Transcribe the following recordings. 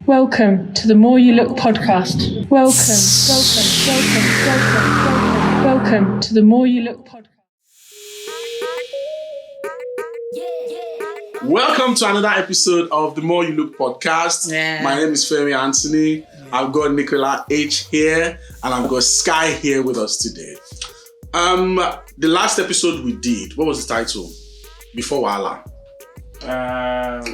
Welcome to the More You Look podcast. Welcome to the More You Look podcast. Welcome to another episode of the More You Look podcast. My name is Femi Anthony. I've got Nicola H here, and I've got Sky here with us today. The last episode we did, what was the title? Before Wala.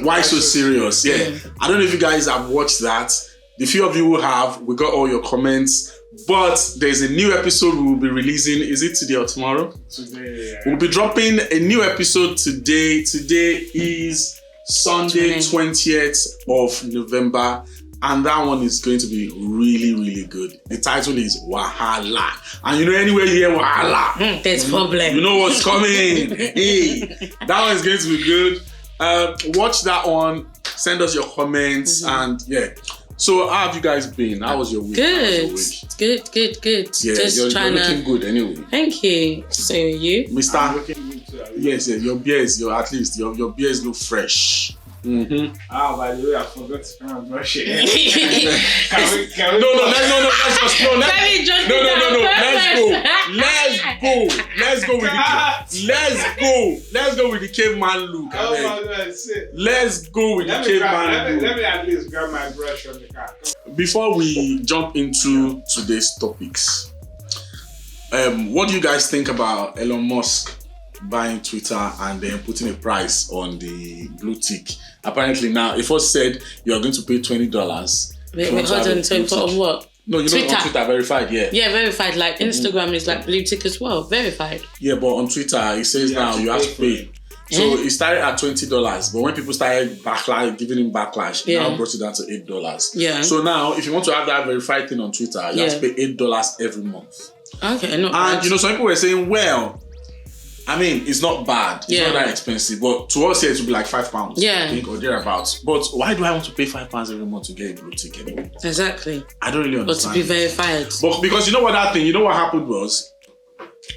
Why so serious? Yeah. I don't know if you guys have watched that. The few of you who have, we got all your comments. But there's a new episode we will be releasing. Is it today or tomorrow? Today, yeah. We'll be dropping a new episode today. Today is Sunday, 20th of November. And that one is going to be really, really good. The title is Wahala. And you know, anywhere you hear Wahala, there's problem. You know what's coming. Hey, that one is going to be good. Watch that one. Send us your comments. And yeah. So how have you guys been? How was your week? Good. Good. Yeah, just you're trying looking good anyway. Thank you. So are you? Mr. I'm looking good too. Yes, your beers, at least your beers look fresh. Mm-hmm. By the way, I forgot to come and brush it. No, Can we let's go with the caveman look. Oh my God, sit. Let's go with the caveman look. Let me at least grab my brush from the car. Before we jump into today's topics, what do you guys think about Elon Musk buying Twitter and then putting a price on the blue tick? Apparently now, it first said you are going to pay $20. Wait, hold on. So on what? No, you know Twitter. on Twitter, verified, yeah. Yeah, verified. Like Instagram is like blue tick as well, verified. Yeah, but on Twitter, it says now you have to pay. So it started at $20, but when people started giving him backlash, it now brought it down to $8. Yeah. So now, if you want to have that verified thing on Twitter, you have to pay $8 every month. Okay, not And bad. you know, some people were saying, well, I mean, it's not bad. It's not that expensive. But to us here, it would be like £5, I think, or thereabouts. But why do I want to pay £5 every month to get a blue tick anyway? Exactly. I don't really understand. Or to be verified. But because you know what happened was,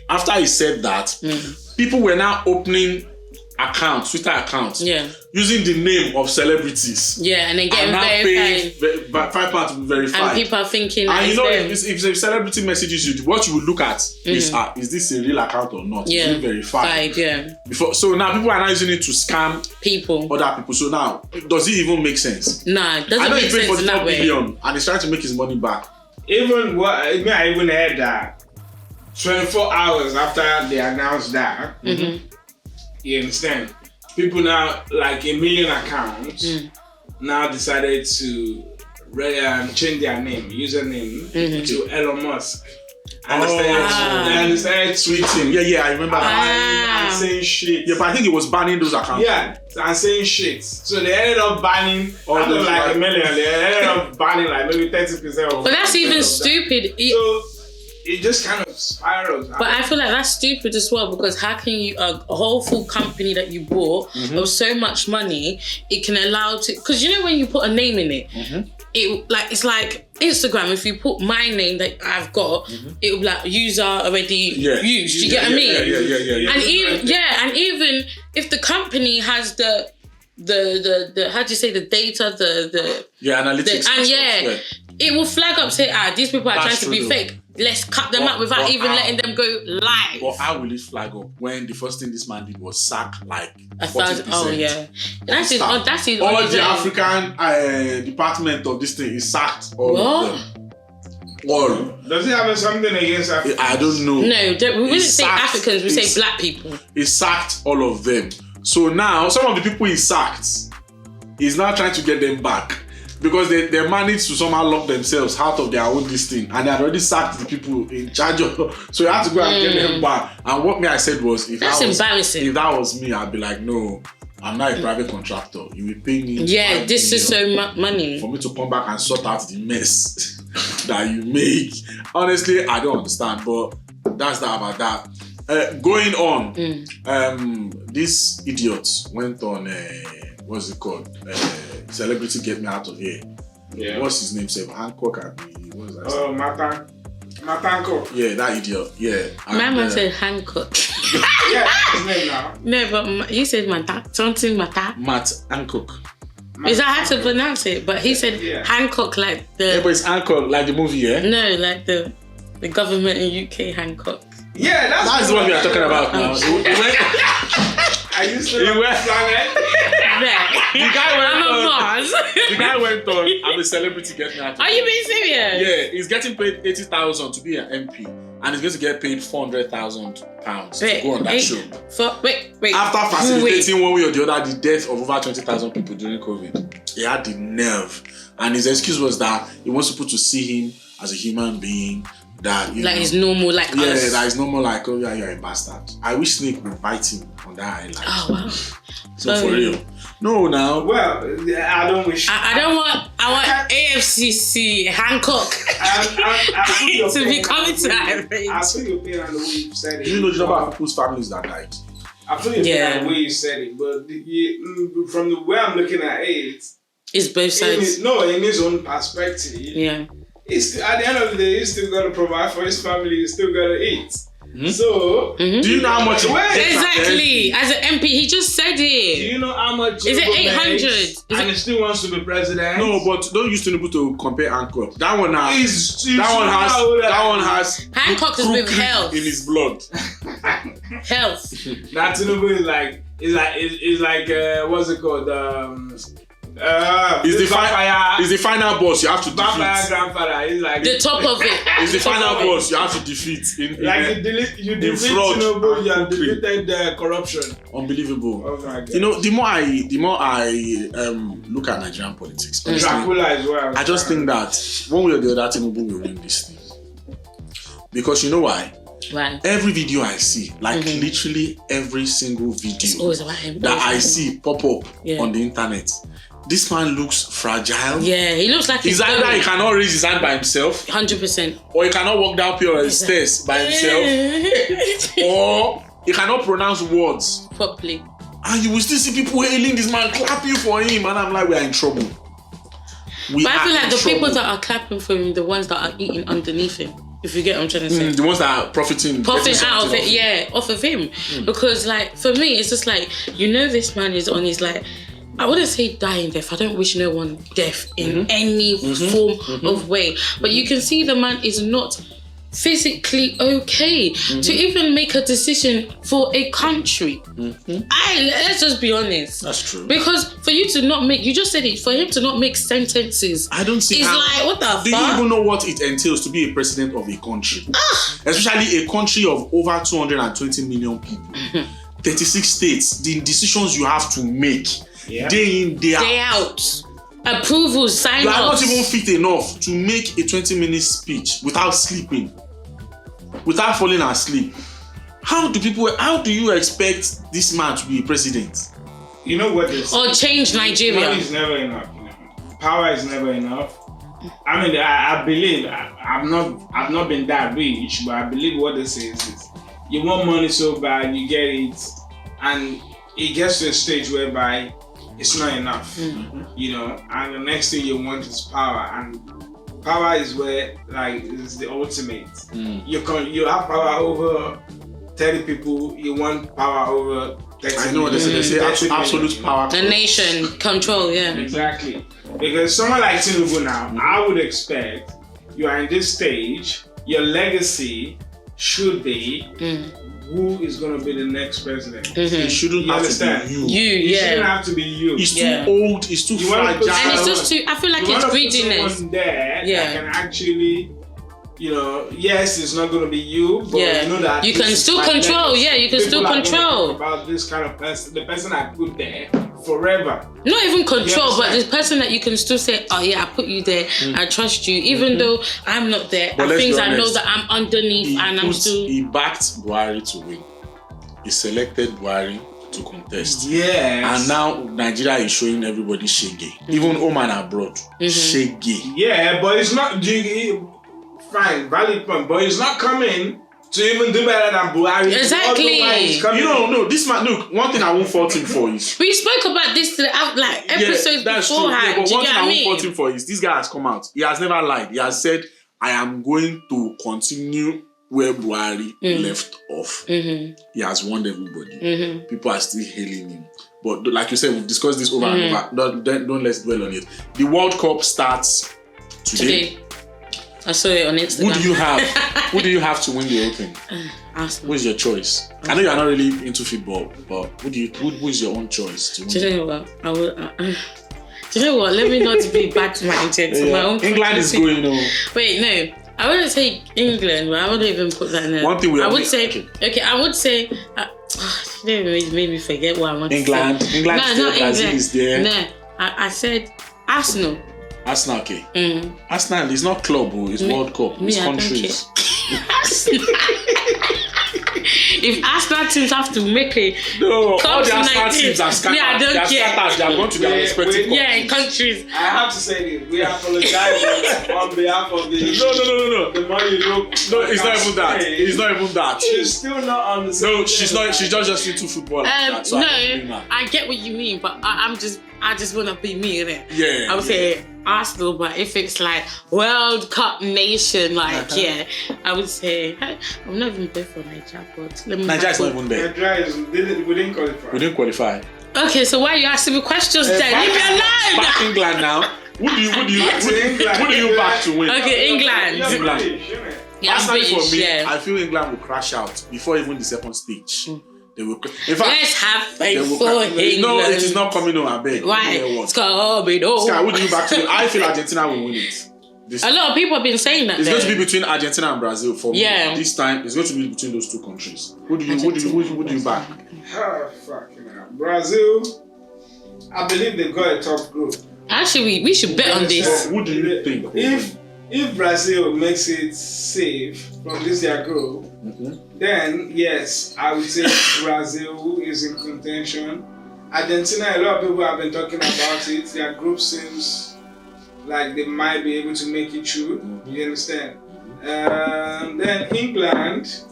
after he said that, people were now opening accounts, Twitter accounts, using the name of celebrities. Yeah, and then getting verified. £5 to be verified. And people are thinking, and you know, if a celebrity messages you, what you would look at is this a real account or not? Yeah, is it verified? So now people are now using it to scam other people. So now, does it even make sense? Nah, it doesn't make sense in that way. Billion, and he's trying to make his money back. I even heard that 24 hours after they announced that. You understand? People now, like a million accounts, now decided to change their username to Elon Musk. And they started tweeting. Yeah, I remember that. And saying shit. Yeah, but I think it was banning those accounts. Yeah, and saying shit. So they ended up banning all those like a million. They ended up banning like maybe 30% of. But that's even stupid. It just kind of spirals. But I feel like that's stupid as well, because how can you, a whole full company that you bought of so much money, it can allow to, because you know when you put a name in it, it's like Instagram, if you put my name that I've got, it will be like user already used. Do you get what I mean? Yeah. And even if the company has the how do you say, the data, the analytics. It will flag up, say, these people are trying to be fake. Let's cut them up without even letting them go live. But how will it flag up when the first thing this man did was sack like 1,000? Oh yeah, that's it. All the African department of this thing is sacked. All of them. All. Does it have something against Africans? I don't know. No, we wouldn't say Africans. We say black people. He sacked all of them. So now some of the people he sacked, he's now trying to get them back. Because they managed to somehow lock themselves out of their own this thing, and they had already sacked the people in charge of. So you had to go and get them back. And what I said was, embarrassing. If that was me, I'd be like, no, I'm not a private contractor. You will pay me. Yeah, this is so money for me to come back and sort out the mess that you make. Honestly, I don't understand, but that's that about that. Going on, this idiot went on. What's it called? Celebrity Get Me Out of Here. Yeah. What's his name? Hancock. What's that? Oh, Matanko. Yeah, that idiot. Yeah. My man said Hancock. Yeah, his name now. No, but you said Matt Hancock. Matt Hancock. Is that how to pronounce it? But he said Hancock like the... Yeah, but it's Hancock, like the movie, yeah? No, like the government in UK, Hancock. Yeah, that's what we are talking about now. I used to know planet. The guy went I'm on. a Mars. The guy went on. I'm a celebrity. Get me out. Are you being serious? Yeah, he's getting paid 80,000 to be an MP, and he's going to get paid 400,000 pounds to go on that show. Wait. After facilitating one way or the other the death of over 20,000 people during COVID, he had the nerve, and his excuse was that he wants people to see him as a human being. That like it's normal, like us. Yeah, that is normal, like, oh yeah, you're a bastard. I wish Snake would bite him on that island. Oh wow. So for real. No, now. Well, I don't wish. I want AFCC Hancock to be coming to that range. I feel your pain on the way you said it. Do you know the number of people's families that died? I feel your pain on the way you said it, but from the way I'm looking at it, it's both sides. In his own perspective. Yeah. He's at the end of the day, he's still got to provide for his family. He's still got to eat. Mm-hmm. So, do you know how much? Exactly. As an MP, he just said it. Do you know how much? Is it 800? And he still wants to be president. No, but don't use Tinubu to compare Hancock. That one has. That one has. Hancock is with health in his blood. Health. That Tinubu is like what's it called? He's the final boss you have to defeat. Vampire grandfather. He's like the top of it. He's the final boss you have to defeat. You defeat Tinubu, you have defeated corruption. Unbelievable. Oh my God. You know, the more I look at Nigerian politics, Dracula as well. I just think that one way or the other, Tinubu will win this thing. Because you know why? Right. Every video I see, like literally every single video that I see pop up on the internet, this man looks fragile. Yeah, he looks like he's either he cannot raise his hand by himself, 100%, or he cannot walk down stairs by himself, or he cannot pronounce words properly. And you will still see people hailing this man, clapping for him, and I'm like, we are in trouble. But I feel like the people that are clapping for him, the ones that are eating underneath him. If you get what I'm trying to say. The ones that are profiting out of it, off of him. Because like, for me, it's just like, this man is on his like, I wouldn't say dying death. I don't wish no one death in any form of way. But you can see the man is not physically okay to even make a decision for a country. Let's just be honest. That's true. Because for you to not make, you just said it, for him to not make sentences, I don't see. It's like, what the fuck? Do you even know what it entails to be a president of a country? Especially a country of over 220 million people, 36 states. The decisions you have to make day in, day out. Approvals, sign-offs. You are not even fit enough to make a 20-minute speech without sleeping, without falling asleep. How do you expect this man to be president? You know what this? Or change Nigeria. Money is never enough. Power is never enough. I mean, I believe I've not been that rich, but I believe what they say is you want money so bad, you get it, and it gets to a stage whereby it's not enough, and the next thing you want is power, and power is where is the ultimate. You have power over 30 people, you want power over 30 I know what they say absolute power. The nation control, Exactly. Because someone like Tinubu now, I would expect you are in this stage, your legacy should be who is going to be the next president. It shouldn't have to be you. It shouldn't have to be you. It's too old, it's too fragile. And it's just too, I feel like it's greediness. Someone there that can actually, yes, it's not going to be you, but you know that you can still control. You can still control. About this kind of person, the person I put there forever. Not even control, but the person that you can still say, oh yeah, I put you there, I trust you, even though I'm not there. But things I know that I'm underneath I'm still. He backed Buhari to win. He selected Buhari to contest. Yes. And now Nigeria is showing everybody shege. Even home and abroad. Shege. Yeah, but it's not fine, valid point, but it's not coming to even do better than Buhari. Exactly. No, this man, look, one thing I won't fault him for is... We spoke about this episodes beforehand. But one thing I won't fault him for is this guy has come out. He has never lied. He has said, I am going to continue where Buhari left off. He has warned everybody. People are still hailing him. But like you said, we've discussed this over and over. Don't let's dwell on it. The World Cup starts today. I saw it on Instagram. Who do you have? Who do you have to win the Open? Arsenal. Who's your choice? I know you're not really into football, but who is your own choice to win? Do you know what? Do you know what? Let me not be back-minded to my own. England is going on. Wait, no. I wouldn't say England, but I wouldn't even put that in there. One thing I would say, I would say, you made me forget what I want to say. England is there, Brazil is there. No, I said Arsenal. Arsenal, okay. Arsenal is not club, it's World Cup. It's countries. If Arsenal teams have to make a all the Arsenal teams are scattered. I don't care. They are going to their respective in countries. I have to say this. We apologize on behalf of the. No. The money look. No, it's not even that. It's not even that. She's still not on the same. No, she's not. She's just into football. So I get what you mean, but I just want to be me in it. Yeah. I would say Arsenal, but if it's like World Cup nation, like I would say I'm not even there for Nigeria, but let me. Nigeria is not even there. We didn't qualify. We didn't qualify. Okay, so why are you asking me questions then? Leave me alone. Back England now. Who do you back to win? Okay, England. Yeah, personally for me, I feel England will crash out before even the second stage. They will. In fact, let's have faith for England. No, it is not coming on. I beg. Why? It's coming on. Sky, who do you back to? I feel Argentina will win it. A lot of people have been saying that. It's going to be between Argentina and Brazil for me. This time, it's going to be between those two countries. Who do you back? Oh, fucking hell. Brazil. I believe they've got a tough group. Actually, we should bet on this. Who do you think? If Brazil makes it safe from this their group, then yes, I would say Brazil is in contention. Argentina, a lot of people have been talking about it. Their group seems like they might be able to make it through. You understand? Then England,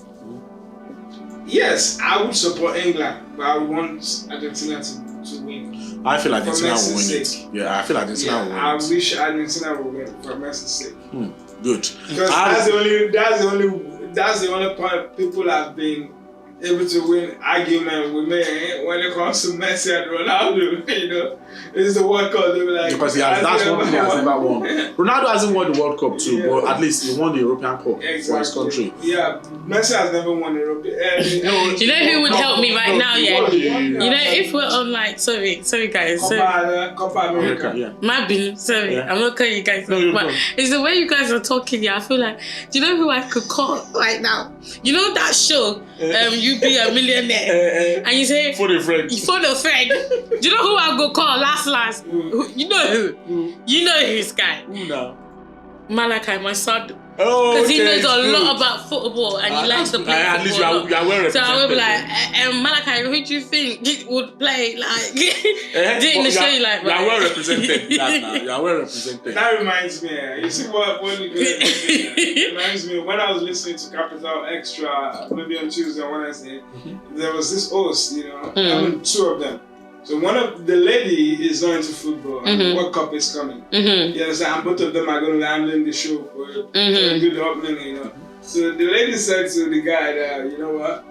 yes, I would support England, but I would want Argentina to win. I feel Argentina will win it. Yeah, I feel Argentina will win it. I wish Argentina will win for Messi's sake. Good. Because that's the only point people have been able to win argument with me when it comes to Messi and Ronaldo. You know, it's the World Cup. They be like, because that's one thing he has never won. Ronaldo hasn't won the World Cup too, but at least he won the European Cup for his country. Yeah, Messi has never won the European. Do you know who would help me right now? Yeah, you know, if we're on like sorry guys, Copa America. Yeah. My been sorry, I'm not calling you guys, but it's the way you guys are talking. Yeah, I feel like, do you know who I could call right now? You know that show, You Be a Millionaire, and you say for the friend. For the friend. Do you know who I go call last? You know who? You know this guy. Who now? Malachi, my son. Oh, because he knows a lot about football and he likes to play football. At least you are well represented. So I would be like, Malachi, who do you think would play? Like, didn't the show you like, you are well represented. You are well represented. That reminds me, you see what you do? It reminds me when I was listening to Capital Extra, maybe on Tuesday or Wednesday, there was this host, you know, two of them. So one of the lady is not into football and the World Cup is coming. You understand? And both of them are going to be handling the show for to do the opening, you know. So the lady said to the guy that, you know what,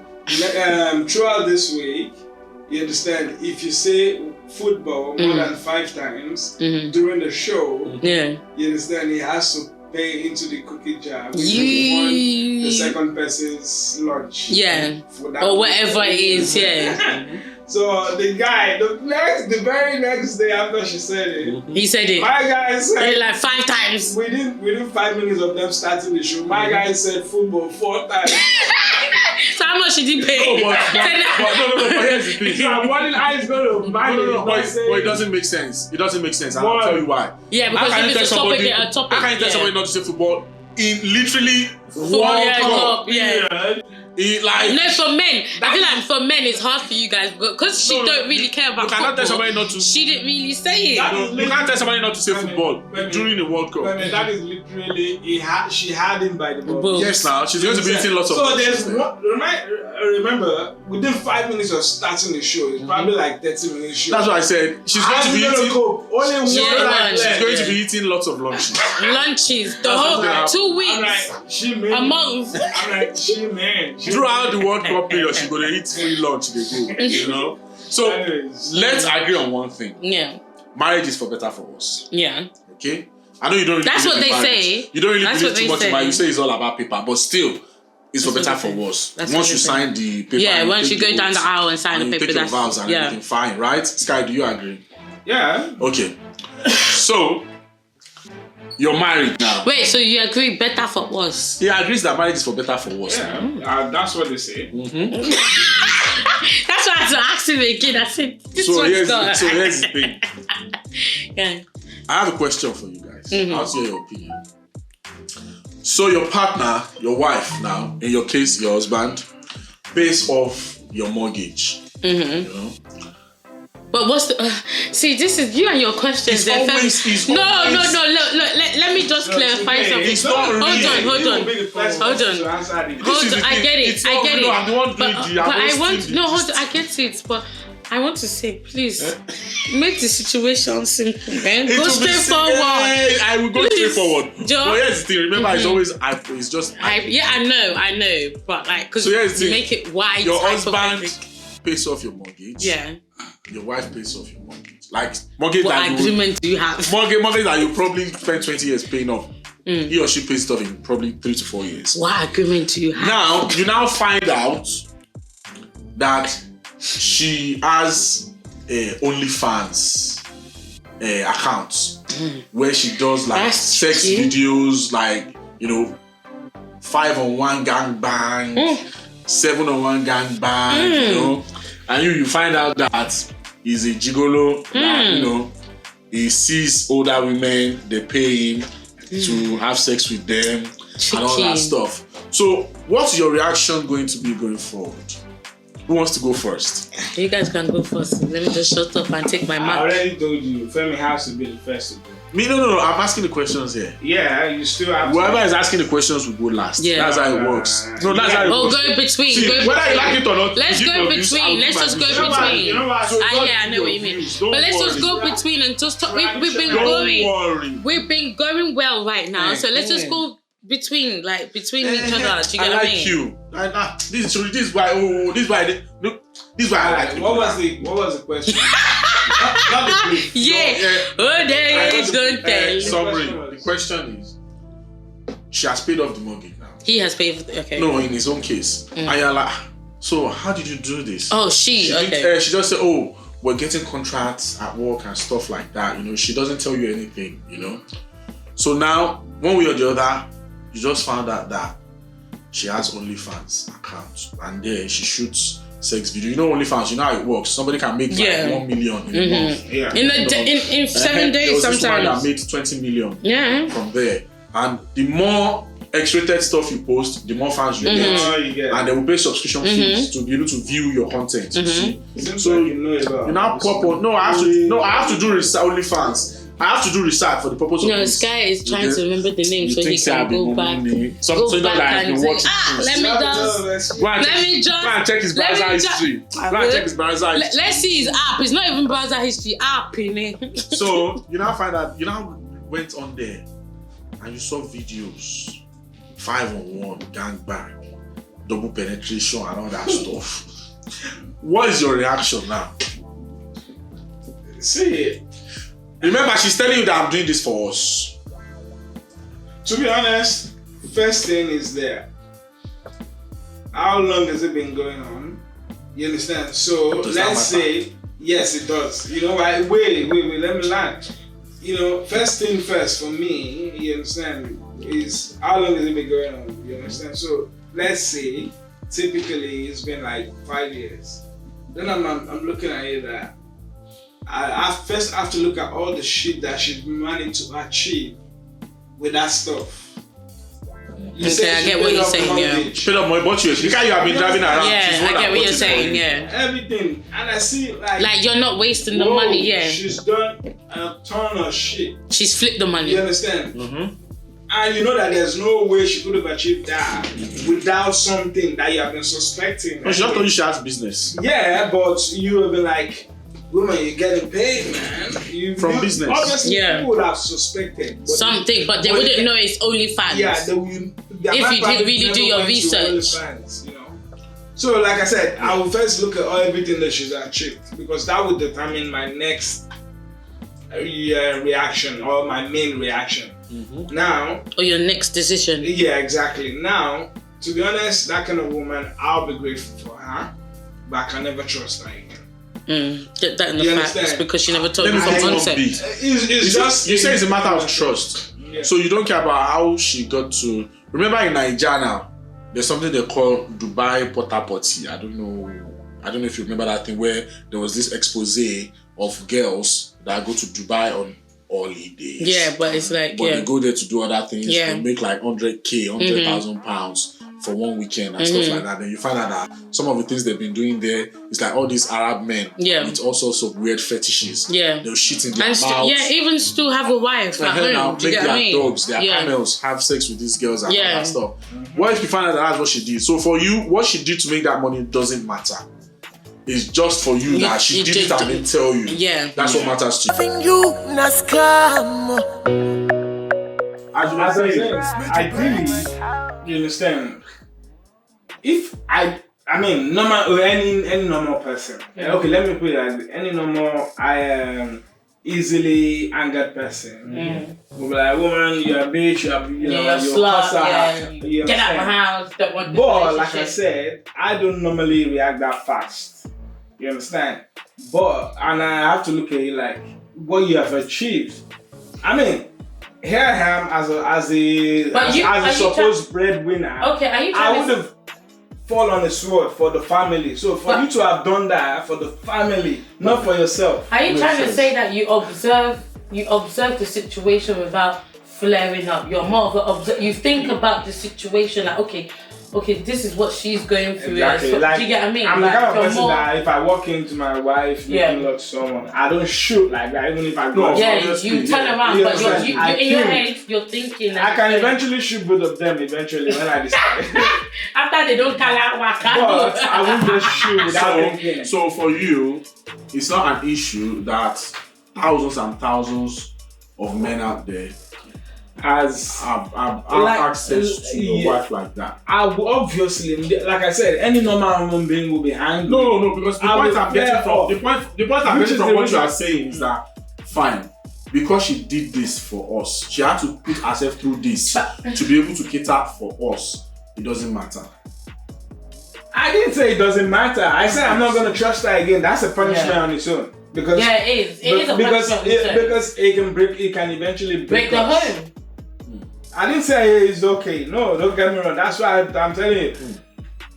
throughout this week, you understand, if you say football more than 5 times during the show, you understand, he has to pay into the cookie jar, which will be the second person's lunch. Yeah. Or whatever it is, So the guy, the very next day after she said it, he said it. My guy said like 5 times. Within 5 minutes of them starting the show, my guy said football 4 times. So how much did he pay? But here's the thing. So I'm wondering how he's going to buy it. But it doesn't make sense. It doesn't make sense. I'll tell you why. Yeah, because if it's a topic, how can you tell somebody not to say football in literally World Cup? No, for men. I feel like for men it's hard for you guys because she don't really care about football. You cannot tell somebody not to. She didn't really say it. You can't tell somebody not to say football during the World Cup. That is literally she had him by the ball. Yes, now she's going to be eating lots of. So there's remember within 5 minutes of starting the show, it's probably like 30 minutes show. That's what I said. She's going to be eating. Only one. She's going to be eating lots of lunches. The whole 2 weeks. A month. I'm like, she man. Throughout the World Cup period, she's going to eat free lunch. They go, you know. So Anyways. let's agree on one thing. Yeah. Marriage is for better for us. Yeah. Okay? I know you don't really That's believe what in they marriage. say. You don't really That's believe what too they much in say. marriage. You say it's all about paper, but still, it's for That's better what they for say. us. That's Once what you they sign the paper, Yeah, and once take you go the down the oath, aisle and sign and the you paper, take your that's vows and everything, fine, right? Sky, do you agree? Yeah. Okay. So, you're married now. Wait, so you agree better for us? He agrees that marriage is for better for us. Yeah. That's what they say. That's why I had to ask him again. I said, this So one's here's got. the thing. Yeah. I have a question for you guys. I'll hear your opinion. So your partner, your wife now, in your case, your husband, pays off your mortgage. You know? But what's the... see, this is you and your questions. They're Look, let me just clarify something. It's not Hold on. I get it. I'm the one doing But I want... No, hold on. I get it. But I want to say, please, make the situation simple, man. Go straight forward. I will go straight forward. But Joe. here's the thing. Remember, it's always... It's just... I know. But like, because So here's the you thing. make it wide. Your type of husband everything. pays off your mortgage. Yeah. Your wife pays off your mortgage. Like, mortgage What that agreement do you have? mortgage that you probably spend 20 years paying off. He or she pays it off in probably 3 to 4 years. What agreement do you have? Now, you now find out that she has a OnlyFans account where she does like That's sex cheeky. videos, like, 5-on-1 gangbang, 7-on-1 gangbang, and you find out that he's a gigolo, that, he sees older women, they pay him to have sex with them and all that stuff. So, what's your reaction going to be going forward? Who wants to go first? You guys can go first. Let me just shut up and take my I mark. already told you, Femi has to be the first to go. Me, no. I'm asking the questions here. Yeah, you still have Whoever to. is asking the questions will go last. Yeah. That's how it works. No, that's how it Oh, works. go in between. See, whether you like it or not, Let's you give go your in views, between. I'll give Let's my just go views. in between. You know what? So I know what you mean. Don't But let's worry. just go between and just talk. We've been Don't going. worry. We've been going well right now. So let's just go between each other. Do you get I what I like mean? you. This is why. This is why I like you. What was the question? not the brief. Yeah. Oh, there you go. Tell. Summary. The question is, she has paid off the mortgage now. He has paid for okay. No, in his own case. And you're like, so how did you do this? Oh, she okay. She just said, oh, we're getting contracts at work and stuff like that. She doesn't tell you anything, So now, one way or the other, you just found out that she has OnlyFans account, and there she shoots sex video. OnlyFans, how it works. Somebody can make like 1 million in a month. Yeah. In 7 There days was this woman that sometimes. made 20 million Yeah. from there. And the more X-rated stuff you post, the more fans you get. Oh, you get. And they will pay subscription fees to be able to view your content. You see? Seems So like you know about you now pop on. No, I have to do research. OnlyFans. I have to do research for the purpose of this. Sky is trying to remember the name You so he think can go back. Go back and say, let me just. Go and check his browser history. Go and check his browser history. Let's see his app. It's not even browser history. App in it. So you now find out. You now went on there and you saw videos, 5-on-1, gangbang, double penetration, and all that stuff. What is your reaction now? See, Remember, she's telling you that I'm doing this for us. to be honest, first thing is there. How long has it been going on? You understand? So Does that let's matter? say, yes, it does. Wait, let me land. First thing first for me, you understand, is how long has it been going on? You understand? So let's say, typically it's been like 5 years. Then I'm looking at it that I first have to look at all the shit that she's managed to achieve with that stuff. You Okay, said I she get what paid you're off the saying, yeah. mortgage. Straight up, my bought you. Because you have been driving around. Yeah, she's the one I that get what bought you're it saying. for you. Yeah. Everything, and I see Like you're not wasting the whoa, money. Yeah. she's done a ton of shit. She's flipped the money. You understand? Mm-hmm. And you know that there's no way she could have achieved that without something that you have been suspecting. No, she just told you she has business. Yeah, but you have been like, woman, you're getting paid, man. From business. Obviously, Yeah. people would have suspected. But Something, but they wouldn't know it's OnlyFans. Yeah, If you did really do your research. So, like I said, I will first look at everything that she's achieved because that will determine my next reaction or my main reaction. Now, or your next decision. Yeah, exactly. Now, to be honest, that kind of woman, I'll be grateful for her, but I can never trust her again. Get that in the facts because she never told Let you me from come concept. It's just you say it's a matter of trust. Yeah. So you don't care about how she got to. Remember in Nigeria now, there's something they call Dubai Porta Potty. I don't know if you remember that thing where there was this expose of girls that go to Dubai on holidays. Yeah, but it's like they go there to do other things. Yeah. They make like 100,000 pounds for one weekend and stuff like that. Then you find out that some of the things they've been doing there is like all these Arab men with all sorts of weird fetishes. Yeah. They'll shit in their mouths. Even still have a wife at home. Do you get what I mean? Dogs, their camels have sex with these girls and all that stuff. What if you find out that that's what she did? So for you, what she did to make that money doesn't matter. It's just for you that she did it and didn't tell you. Yeah. That's what matters to you. As I said, ideally, you understand, if any normal person, okay, let me put it like this, any normal, easily angered person, will be like, woman, you're a bitch, you're a slut, get out of my house, don't want this. But like I said, I don't normally react that fast. You understand? And I have to look at it like what you have achieved. I mean, here I am as a supposed breadwinner. Okay, are you I would have fallen on the sword for the family. So for you to have done that for the family, not for yourself. Are you trying to say that you observe the situation without flaring up? You're more of an observer. You think about the situation like, okay, this is what she's going through. Exactly. Like, do you get what I mean? I'm the kind of person that if I walk into my wife making love to someone, I don't shoot like that, even if I go. You turn around, but in your head, you're thinking. I can eventually shoot both of them eventually when I decide. After they don't call out what But I won't just shoot without thinking. So for you, it's not an issue that thousands and thousands of men out there have access to your wife like that. I will obviously, like I said, any normal human being will be angry. No, because the point I'm getting from what you are saying is that fine, because she did this for us, she had to put herself through this to be able to cater for us. It doesn't matter. I didn't say it doesn't matter. I said I'm not going to trust her again. That's a punishment on its own. Because it is. It is a punishment because it can eventually break the home. I didn't say it's okay. No, don't get me wrong. That's why I'm telling you.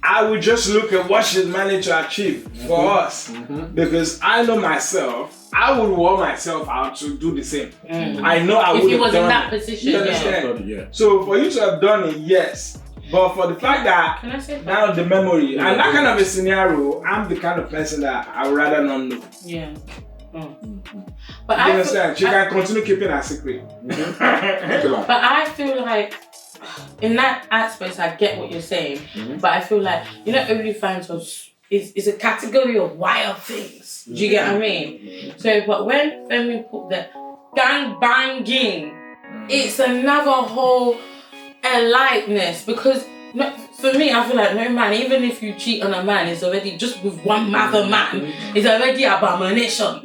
I would just look at what she's managed to achieve for us. Because I know myself, I would want myself out to do the same. I know I would have done it. If he was in that position, you understand? So for you to have done it, yes. But for the fact that now the memory and that kind of a scenario, I'm the kind of person that I would rather not know. Yeah. But you understand? She can continue keeping her secret. But I feel like in that aspect, I get what you're saying. But I feel like OnlyFans is a category of wild things. Do you get what I mean? So, but when Femi put the gang banging, it's another whole lightness because. For me, I feel like no man, even if you cheat on a man, it's already just with one other man, it's already abomination.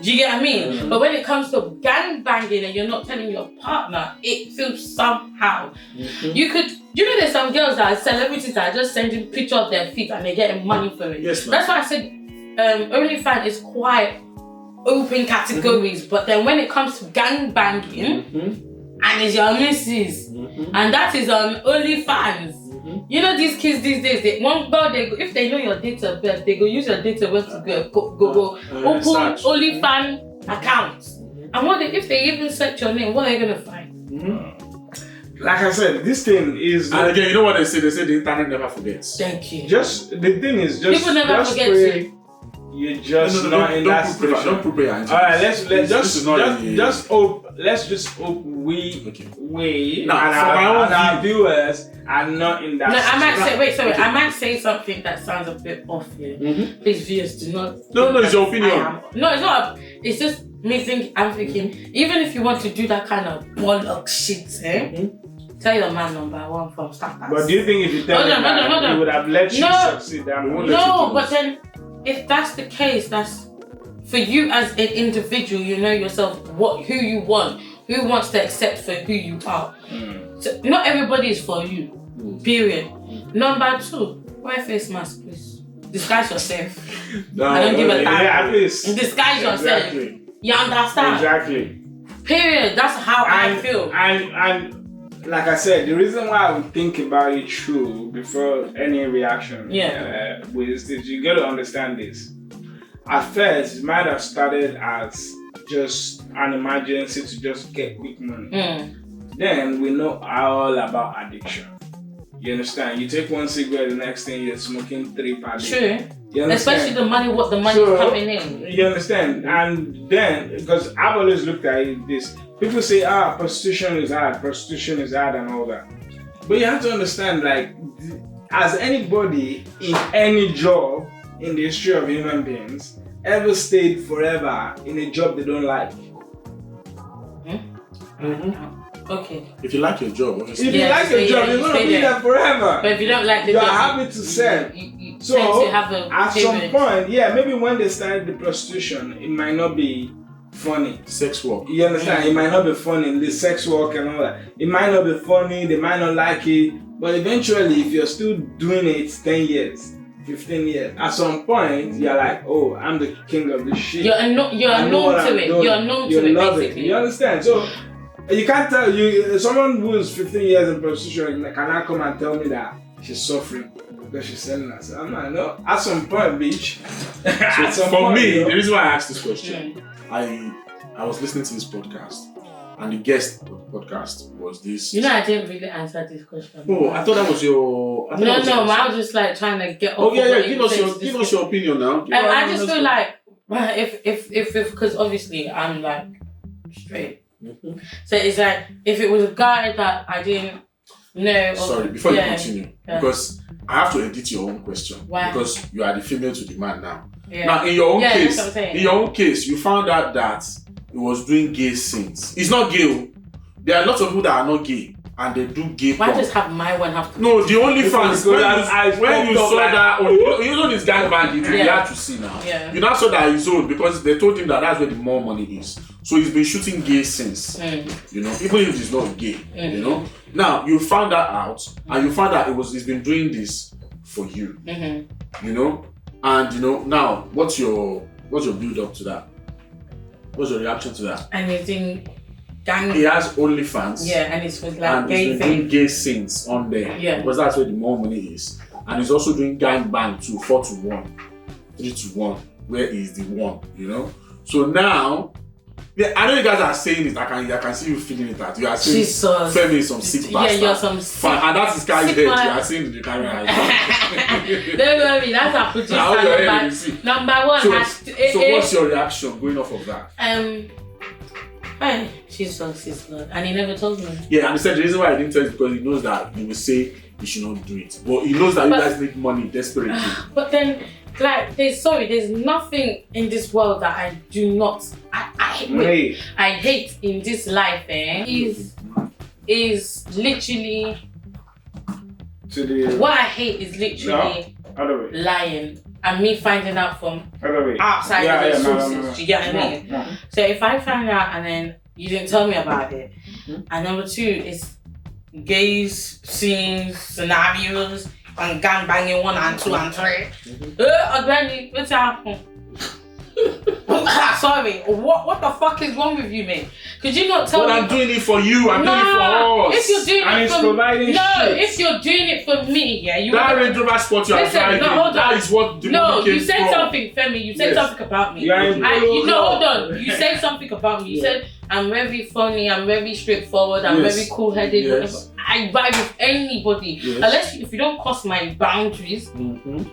Do you get what I mean? But when it comes to gang banging and you're not telling your partner, it feels somehow. There's some girls that are celebrities that are just sending pictures of their feet and they're getting money for it. Yes, that's why I said OnlyFans is quite open categories, but then when it comes to gang banging, and it's your missus, and that is on OnlyFans. These kids these days, if they know your date of birth, they go use your date of birth to go open OnlyFans accounts. And if they even search your name, what are you gonna find? Like I said, this thing is. And again, you know what they say? They say the internet never forgets. Thank you. The thing is just. People never forget to. You're just not in that situation. Don't prepare. Alright, let's hope. Let's just hope we and our viewers are not in that. No, I might say something that sounds a bit off here. Please, viewers, do not. No, it's your opinion. No, it's not. It's just me thinking. I'm thinking, even if you want to do that kind of warlock shit, Tell your man number one from start. But do you think if you tell him that, he would have let you succeed that more? No, but then if that's the case, that's for you as an individual. You know yourself, who you want, who wants to accept for who you are. So not everybody is for you. Period. Number 2, wear face mask, please. Disguise yourself. I don't give a damn. Yeah, at least. Disguise yourself. You understand? Exactly. Period. That's how I feel. And like I said, the reason why I would think about it through before any reaction is that you got to understand this. At first, it might have started as just an emergency to just get quick money. Then we know all about addiction. You understand? You take one cigarette, the next thing you're smoking 3 per day. True. Especially the money is coming in. You understand? And then, because I've always looked at it this, people say, prostitution is hard and all that. But you have to understand, like, as anybody in any job in the history of human beings ever stayed forever in a job they don't like? Okay. If you like your job, obviously. If you like your job, you're gonna be there forever. But if you don't like the job, job, you're happy to serve. So to have at some point, maybe when they started the prostitution, it might not be funny. Sex work. You understand? It might not be funny, the sex work and all that. It might not be funny, they might not like it. But eventually, if you're still doing it 10 years, 15 years, at some point, you're like, oh, I'm the king of this shit. You're known to it. You're known to it, basically. You understand? So, you can't tell someone who's 15 years in prostitution cannot come and tell me that she's suffering because she's selling herself. I'm like, no, at some point, bitch. For me, the reason why I asked this question, I was listening to this podcast, and the guest of the podcast was this. You know, I didn't really answer this question. Oh, I thought that was your. I was just like trying to get. Oh yeah. Give us your opinion now. I just feel like if because obviously I'm like straight. So it's like if it was a guy that I didn't know. Sorry, before you continue, because I have to edit your own question. Why? Because you are the female to the man now. Yeah. Now in your own case, you found out that he was doing gay sins. He's not gay. There are lots of people that are not gay and they do gay. Why just have my one have to? No, the only fans when you saw that you know this gang band, you had to see now. Yeah. You now saw that his own because they told him that that's where the more money is. So he's been shooting gay since, you know, even if he's not gay, you know. Now you found that out, and you found that he's been doing this for you, you know, and you know now what's your build up to that? What's your reaction to that? And you think gang? He has OnlyFans, and it's with like and gay he's been doing gay sins on there, because that's where the more money is, and he's also doing gang bang too, 4-1, 3-1, where is the one, you know? So now. Yeah, I know you guys are saying it. I can see you feeling it. That you are saying Femi is some sick bastard. Yeah, you're some sick. And that's his guy's head. You are saying in the camera. Don't worry, that's our producer. Number one. So what's your reaction going off of that? Jesus is Lord, and he never told me. Yeah, and he said the reason why I didn't tell you is because he knows that you will say you should not do it, but he knows that you guys need money desperately. But then. Like, there's nothing in this world that I do not, I hate in this life, is literally, what I hate is literally lying and me finding out from outside of the sources, do you get what I mean? So if I find out and then you didn't tell me about it, and number 2 is gays, scenes, scenarios, and gang banging 1 and 2 and 3. Granny, what's happened? Sorry, what the fuck is wrong with you, man? Could you not tell me? I'm doing it for you. I'm doing it for us. If you're doing and it for me, if you're doing it for me, you. That Range Rover Sport you are driving. That is what the money came you said from. something, Femi. You said something about me. Hold on. You said something about me. You said I'm very funny. I'm very straightforward. I'm very cool-headed. Whatever. I vibe with anybody. Unless if you don't cross my boundaries,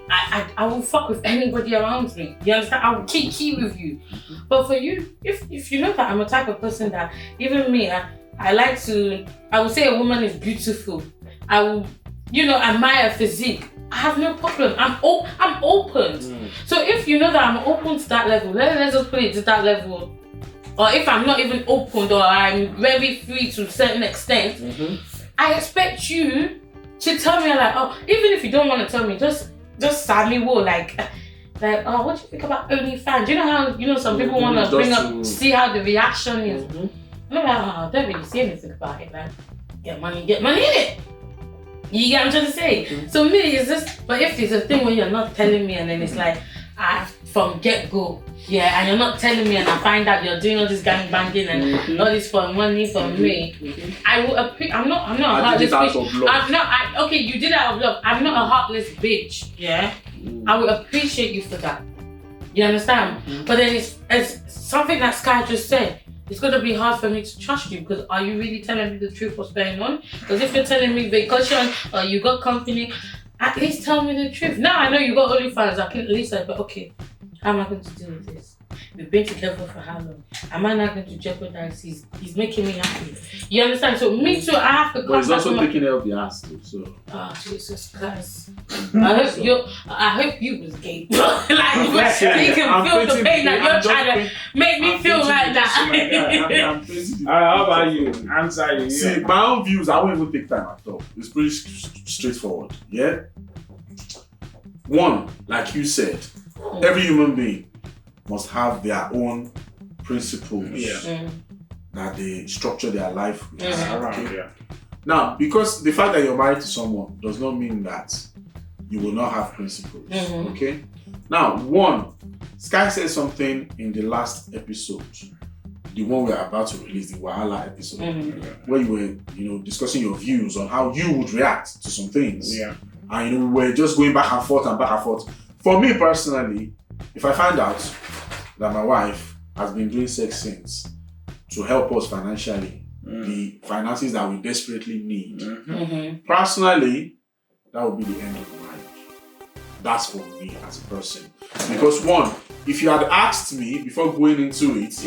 I will fuck with anybody around me. You understand? I will key with you. But for you, if you know that I'm a type of person that even me, I like to. I would say a woman is beautiful. I will, admire physique. I have no problem. I'm open. So if you know that I'm open to that level, let's just put it to that level. Or if I'm not even open or I'm very free to a certain extent, I expect you to tell me like, oh, even if you don't want to tell me, just send me like, oh, what do you think about OnlyFans? You know how some people want to bring up, see how the reaction is. I'm like, I don't really see anything about it. Like, get money in it. You get what I'm trying to say? So me, it's just, but if there's a thing where you're not telling me and then it's like, from get-go, yeah, and you're not telling me and I find out you're doing all this gang banging and all this for money from me, I will I'm not a heartless bitch. Okay, you did it out of love. I'm not a heartless bitch, yeah? I will appreciate you for that. You understand? But then it's something that Sky just said. It's going to be hard for me to trust you because are you really telling me the truth what's going on? Because if you're telling me vacation or you got company, at least tell me the truth. Now I know you got OnlyFans, I can at least say, but okay, how am I going to deal with this? We've been together for how long? Am I not going to jeopardize? He's making me happy. You understand? So me too, I have to come. But he's also taking care of the ass too, so. Oh, Jesus Christ. I hope you was gay. Like, you can feel the pain that you're trying to make me feel like that. How about you? Answer you. See, my own views, I won't even take time at all. It's pretty straightforward, yeah? One, like you said, every human being must have their own principles that they structure their life with. Okay? Now, because the fact that you're married to someone does not mean that you will not have principles. Okay? Now, one, Sky said something in the last episode, the one we're about to release, the Wahala episode, where you were, discussing your views on how you would react to some things. Yeah. And we were just going back and forth. For me personally, if I find out that my wife has been doing sex scenes to help us financially, the finances that we desperately need, personally, that would be the end of the marriage. That's for me as a person. Because one, if you had asked me before going into it,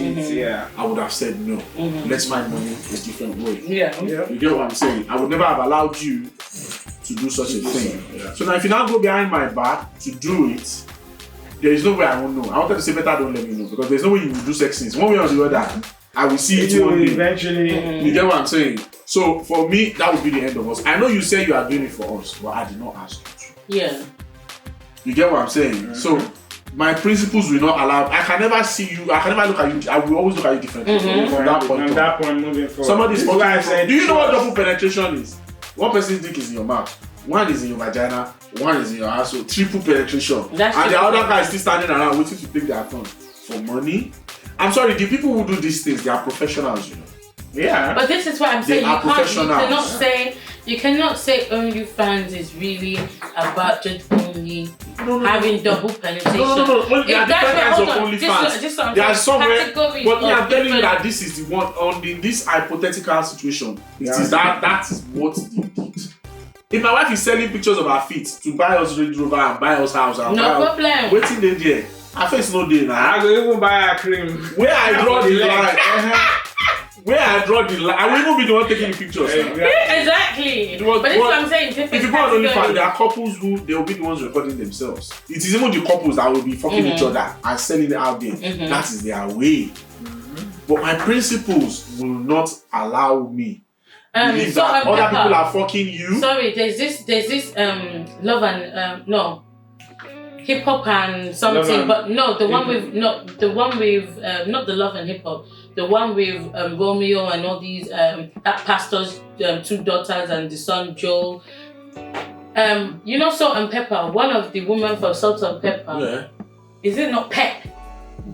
I would have said no. Let's find money a different way. You get what I'm saying? I would never have allowed you to do such a thing. So now if you now go behind my back to do it, there is no way I won't know. I wanted to say better don't let me know because there's no way you will do sex scenes. One way or the other, I will see it one day. Eventually. You get what I'm saying? So for me, that would be the end of us. I know you say you are doing it for us, but I did not ask you to. Yeah. You get what I'm saying? So my principles will not allow. I can never see you. I can never look at you. I will always look at you differently from that point. From that point moving forward. Somebody's do you know what double penetration is? One person's dick is in your mouth, one is in your vagina, one is in your asshole. Triple penetration. And the other guy is still standing around waiting to take their turn for money. I'm sorry, the people who do these things, they are professionals, Yeah. But this is what I'm saying. You cannot say OnlyFans is really about just only having double penetration. No. There are different kinds of OnlyFans. There are somewhere, but I'm telling you that this is the one in this hypothetical situation. That is what they did. If my wife is selling pictures of her feet to buy us Range Rover and buy us house, no problem. Waiting there. Her face no day now. I will even buy a cream. Where I draw the line. I will even be the one taking the pictures. Exactly. But that's what I'm saying. If you go on OnlyFans, there are couples who they will be the ones recording themselves. It is even the couples that will be fucking each other and selling it out there. That is their way. But my principles will not allow me. Believe that other people are fucking you. Sorry, there's this love and no. Hip hop and something, but no, the one with not the love and hip hop, the one with Romeo and all these pastor's 2 daughters and the son Joe. Salt and Pepper. One of the women from Salt and Pepper. Is it not Pep?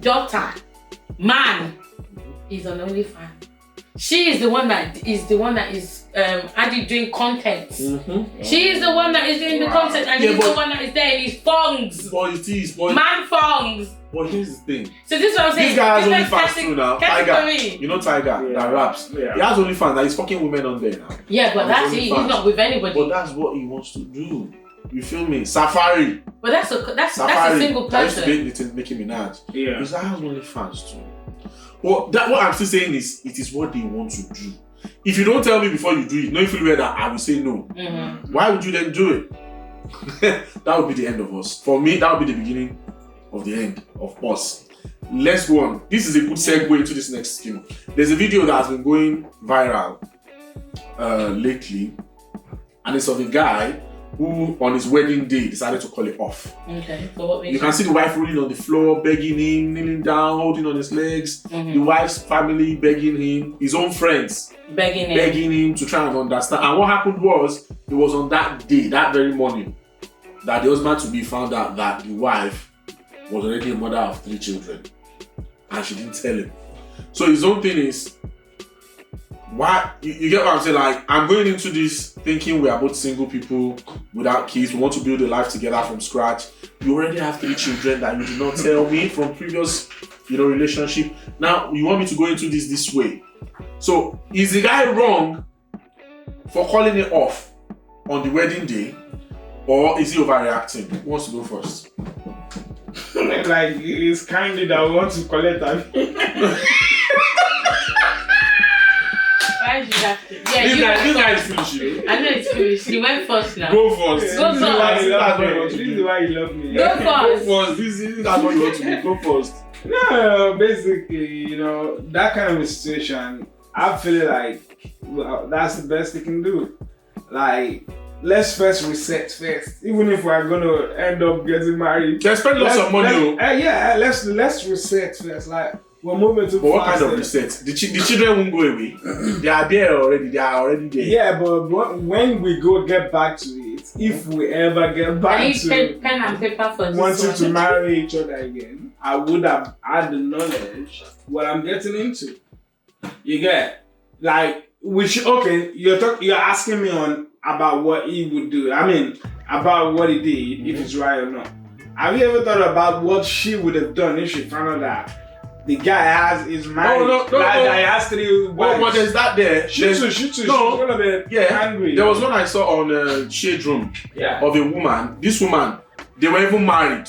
Daughter, man, is on OnlyFans. She is the one that is actually doing content. She is the one that is doing the content, and he's the one that is there in his thongs. Man thongs. But here's the thing. So this is what I'm saying. This guy has OnlyFans too now. Tiger. You know Tiger that raps. He has OnlyFans. He's fucking women on there now. Yeah, but that's it. He's not with anybody. But that's what he wants to do. You feel me? Safari. But that's a single person. I used to be Nicki Minaj. Yeah. Because I have OnlyFans too. Well, what I'm still saying is, it is what they want to do. If you don't tell me before you do it, knowing fully well that I will say no, why would you then do it? That would be the end of us. For me, that would be the beginning of the end of us. Let's go on. This is a good segue into this next skill. There's a video that has been going viral lately, and it's of a guy who, on his wedding day, decided to call it off. Okay, so what You can see the wife rolling on the floor, begging him, kneeling down, holding on his legs. The wife's family begging him, his own friends begging him to try and understand. And what happened was, it was on that day, that very morning, that the husband to be found out that the wife was already a mother of 3 children, and she didn't tell him. So his own thing is, why you get what I'm saying? Like, I'm going into this thinking we are both single people without kids. We want to build a life together from scratch. You already have 3 children that you did not tell me from previous, relationship. Now you want me to go into this way. So is the guy wrong for calling it off on the wedding day, or is he overreacting? Who wants to go first? Like, it's kindly that we want to collect that. Yeah, this guy is foolish. I know it's foolish. You went first now. Go first. This is why you love me. Go first. Go first. This is what you want to do. Go first. No, basically, that kind of a situation, I feel like, well, that's the best you can do. Like, let's first reset first. Even if we're gonna end up getting married, They spend lots of money. Let's reset first. Like, we're moving to. But what kind of reset? The children won't go away. They are there already. They are already there. Yeah, but when we get back to it, if we ever get back to pen and paper for wanting to marry each other again, I would have had the knowledge what I'm getting into. You get, like, we should. Okay, you're asking me about what he would do. I mean, about what he did, if it's right or not. Have you ever thought about what she would have done if she found out that the guy is married? No. That he has 3 wives. But there's that there. Shoot. No. She's gonna be angry. There was one I saw on Shade Room of a woman. This woman, they were even married.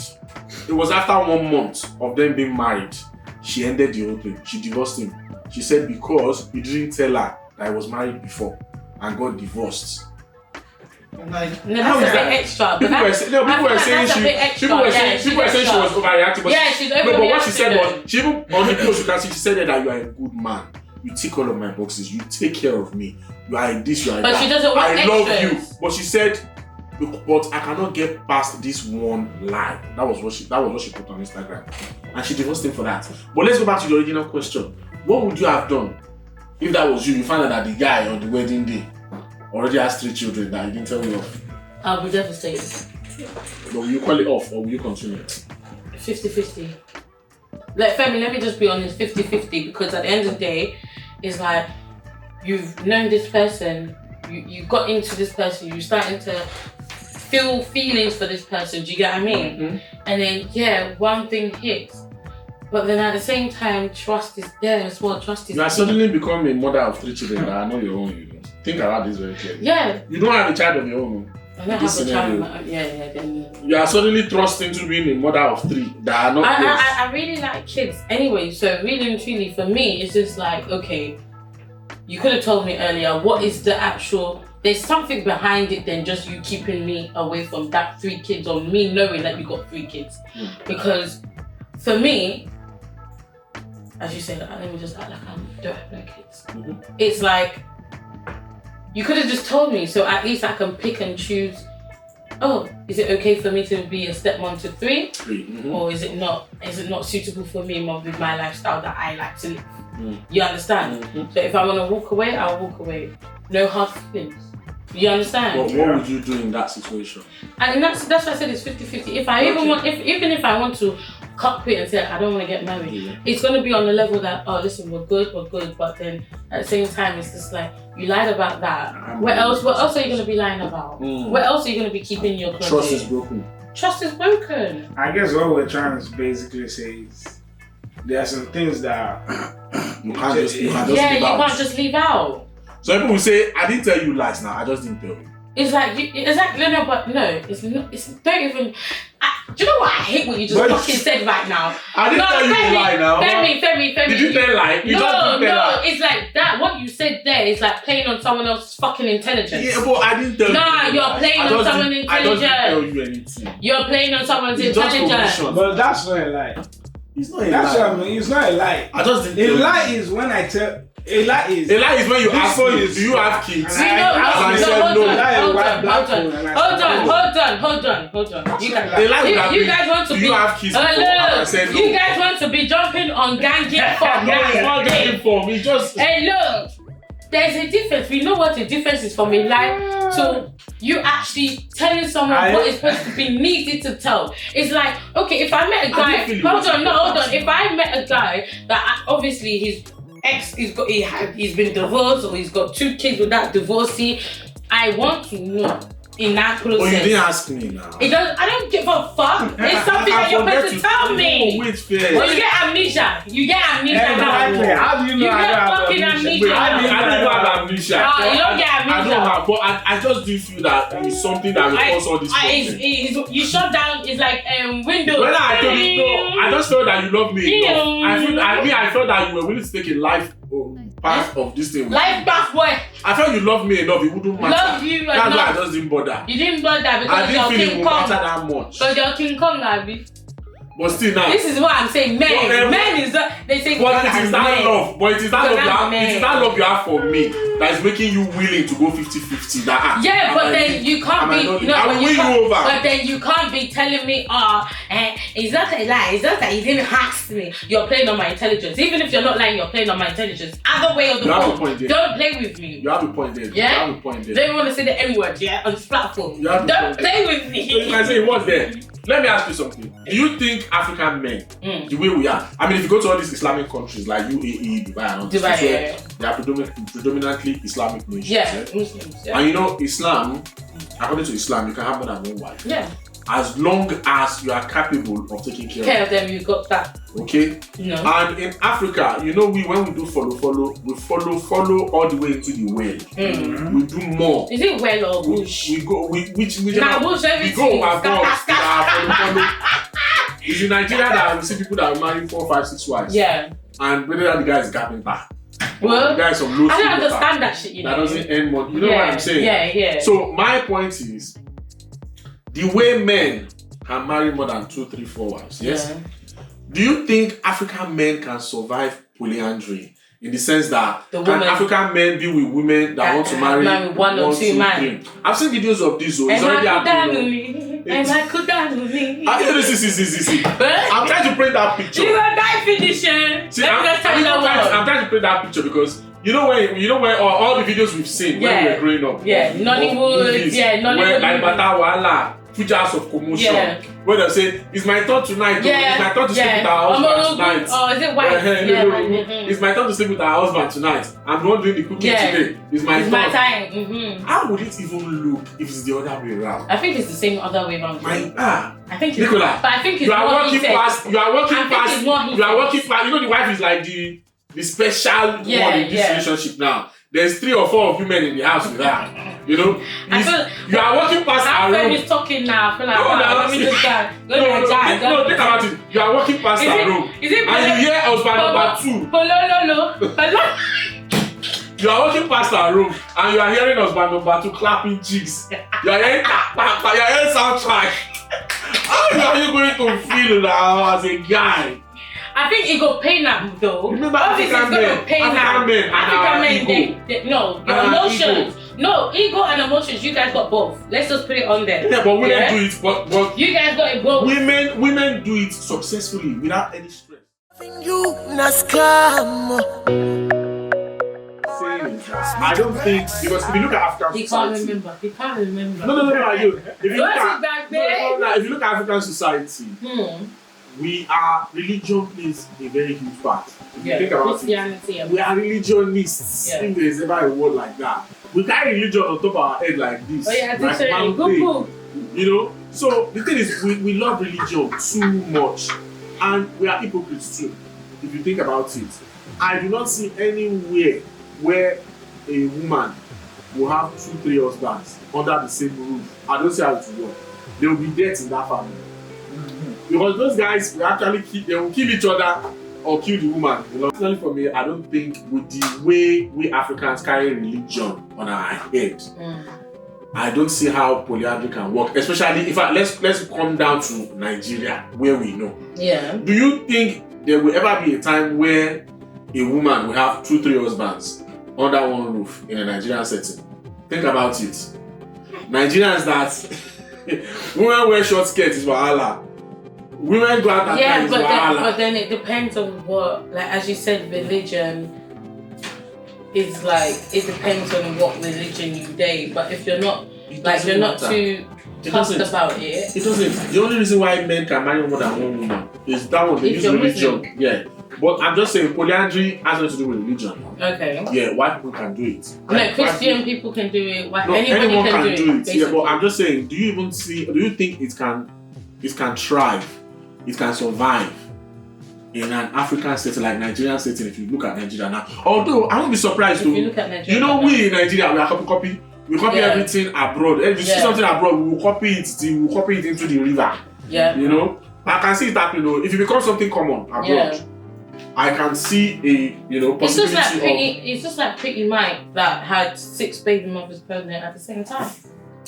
It was after 1 month of them being married. She ended the whole thing. She divorced him. She said because he didn't tell her that I was married before and got divorced. Like, no, that's a bit extra. People were saying she was overreacting. But she's overreacting. But what she said was, she even on the post you can see, she said that you are a good man. You tick all of my boxes. You take care of me. You are this. You are but that. She doesn't want I love extras. you. But she said, but I cannot get past this one lie. That was what she put on Instagram, and she divorced him for that. But let's go back to the original question. What would you have done if that was you? You found out that the guy on the wedding day already has 3 children that he didn't tell you of. I'll be devastated. But will you call it off or will you continue? 50-50. Like, Femi, let me just be honest, 50-50, because at the end of the day, it's like, you've known this person, you got into this person, you're starting to feel feelings for this person, do you get what I mean? And then, one thing hits. But then at the same time, trust is there as well. You are suddenly become a mother of 3 children that are not your own. Think about this very clearly. Yeah. You don't have a child of your own. I don't have a child. Then you are suddenly thrust into being a mother of 3 that are not yours. I really like kids anyway. So really and truly, for me, it's just like, okay, you could have told me earlier, what is the actual... There's something behind it than just you keeping me away from that 3 kids or me knowing that you got 3 kids. Because for me, as you said, let me just act like I don't have no kids. It's like, you could have just told me, so at least I can pick and choose. Oh, is it okay for me to be a stepmom to 3? Or is it not? Is it not suitable for me with my lifestyle that I like to live? You understand? So if I want to walk away, I'll walk away. No hard feelings. You understand? But what would you do in that situation? And that's why I said it's 50-50. If I even if I want to cut quit and say I don't want to get married, it's going to be on the level that, oh listen, we're good, but then at the same time it's just like, you lied about that. What else are you going to be lying about? What else are you going to be keeping your closet? Trust is broken. Trust is broken. I guess what we're trying to basically say is there are some things that you can't just leave out. So people will say, I didn't tell you lies now, I just didn't tell you. It's like, it's don't even... do you know what? I hate what you just fucking said right now. I didn't tell you a lie now. Femi. Did you tell a lie? No, it's like that. What you said there is like playing on someone else's fucking intelligence. Yeah, but I didn't tell you. Nah, you're playing on someone's intelligence. I just didn't tell you anything. You're playing on someone's intelligence. But that's not a lie. It's not a lie. That's what I mean. It's not a lie. I just didn't tell you. A lie is when I tell... A lie is when you ask me, is do you have kids? And I said Hold on. You guys want to do be. you have kids? I said no. You guys want to be jumping on gangging for It's not getting for me. Just hey, look. There's a difference. We know what the difference is from a lie to you actually telling someone what is supposed to be needed to tell. It's like, okay, if I met a guy, hold on. If I met a guy that obviously his ex he's been divorced or he's got 2 kids with that divorcee, I want to know in that process. Oh, you didn't ask me now. I don't give a fuck. It's something that you're supposed to tell me. Wait, fair. Well, you get amnesia. Exactly. How do you know You I get don't fucking have amnesia. I don't have amnesia. You don't get amnesia. I don't have, but I just do feel that it's something that will cause all this problem. You shut down. It's like Windows. When I told you, no, I just felt that you love me enough. I felt that you were willing to take a life path of this thing. Life path what? I felt you love me enough. It wouldn't matter. Love you That's enough. why I just didn't bother. You didn't bother because I didn't feel it King would Kong. matter that much. Because you're King Kong, Abby. But still now. This is what I'm saying. Men is not. They say. But it is that love. But it is that love you have. Men. It is that love you have for me that is making you willing to go 50-50. That Yeah, but then you can't be. I will win you over. But then you can't be telling me, it's not a lie. It's not that you didn't ask me. You're playing on my intelligence. Even if you're not lying, you're playing on my intelligence. Other way of the phone. Don't play with me. You have a point there. Yeah. You have a point there. Don't want to say the N word, on this platform. Don't play with me. So you can say what's there. Let me ask you something. Do you think African men, the way we are, I mean, if you go to all these Islamic countries like UAE, Dubai, and all this, they are predominantly Islamic nations. Yeah, Muslims. Yeah. And you know, Islam, according to Islam, you can have more than one wife. Yeah. As long as you are capable of taking care of them, you got that. Okay? No. And in Africa, you know, when we do follow, we follow all the way into the well. We do more. Is it well or bush? We go, bush, we go above. Follow. It's in Nigeria that we see people that are marrying 4, 5, 6 wives. Yeah. And whether the guy is gapping back. Well, the guy is some low. I don't understand that shit, you know. That doesn't end money. You know what I'm saying? Yeah. So my point is, the way men can marry more than 2, 3, 4 wives, yes? Yeah. Do you think African men can survive polyandry? In the sense that can African men be with women that want to marry 1 or 2 men? I've seen videos of this. So it's already happening. See. I'm trying to paint that picture. You are die finishing. I'm trying to paint that picture because you know where all the videos we've seen when we were growing up. Yeah, Nollywood. Where like Bata Wala, Fujas of Commotion. Yeah. Where they say, it's my turn tonight. It's my turn to sleep with our husband tonight. Oh, is it white? It's my turn to sleep with our husband tonight. I'm the one doing the cooking today. It's my time. How would it even look if it's the other way around? I think it's the same other way around. I think it's Nicola, but I think it's you are working past. You are working past. You know the wife is like the special one in this relationship now. There's 3 or 4 of you men in the house with her. You know, you are walking past her room. Femi's talking now. I feel like, let me just go. No, think about it. You are walking past her room. And you hear husband number 2. You are walking past her room and you are hearing husband number 2 clapping cheeks. You are hearing soundtrack. How are you going to feel now as a guy? I think it go pain them though. Remember African men. Emotions. No, ego and emotions. You guys got both. Let's just put it on there. Yeah, but women do it. But you guys got it both. Women do it successfully without any stress. I don't think because if you look at African society, he can't remember. No. If you look at African society. We are religion plays a very huge part. If you think about it, we are religionists. Yeah. If there's ever a word like that, we carry religion on top of our head like this. You know. So the thing is, we love religion too much, and we are hypocrites too. If you think about it, I do not see anywhere where a woman will have 2, 3 husbands under the same roof. I don't see how it will work. There will be death in that family. Because those guys will actually kill each other or kill the woman. You know, personally for me, I don't think with the way we Africans carry religion on our head, I don't see how polyandry can work. Especially if let's come down to Nigeria, where we know. Yeah. Do you think there will ever be a time where a woman will have 2-3 husbands under one roof in a Nigerian setting. Think about it. Nigerians that women wear short skirts is wahala. Women go out at night is wahala. But then it depends on what, like as you said, religion is like, it depends on what religion you date. But if you're not, like you're not too fussed about it. It doesn't. The only reason why men can marry more than one woman is that one, they use religion. Muslim. Yeah. But I'm just saying polyandry has nothing to do with religion. Okay. Yeah, white people can do it. No, Christian people can do it. Anyone can do it. Yeah, but I'm just saying, do you think it can thrive? It can survive in an African setting like Nigerian setting if you look at Nigeria now. Although I won't be surprised if you look at Nigeria, we in Nigeria we are copy. We copy everything abroad. If you see something abroad, we will copy it into the river. Yeah. You know? I can see that, if it becomes something common abroad, I can see a possibility it's just like Pretty Mike that had 6 baby mothers pregnant at the same time.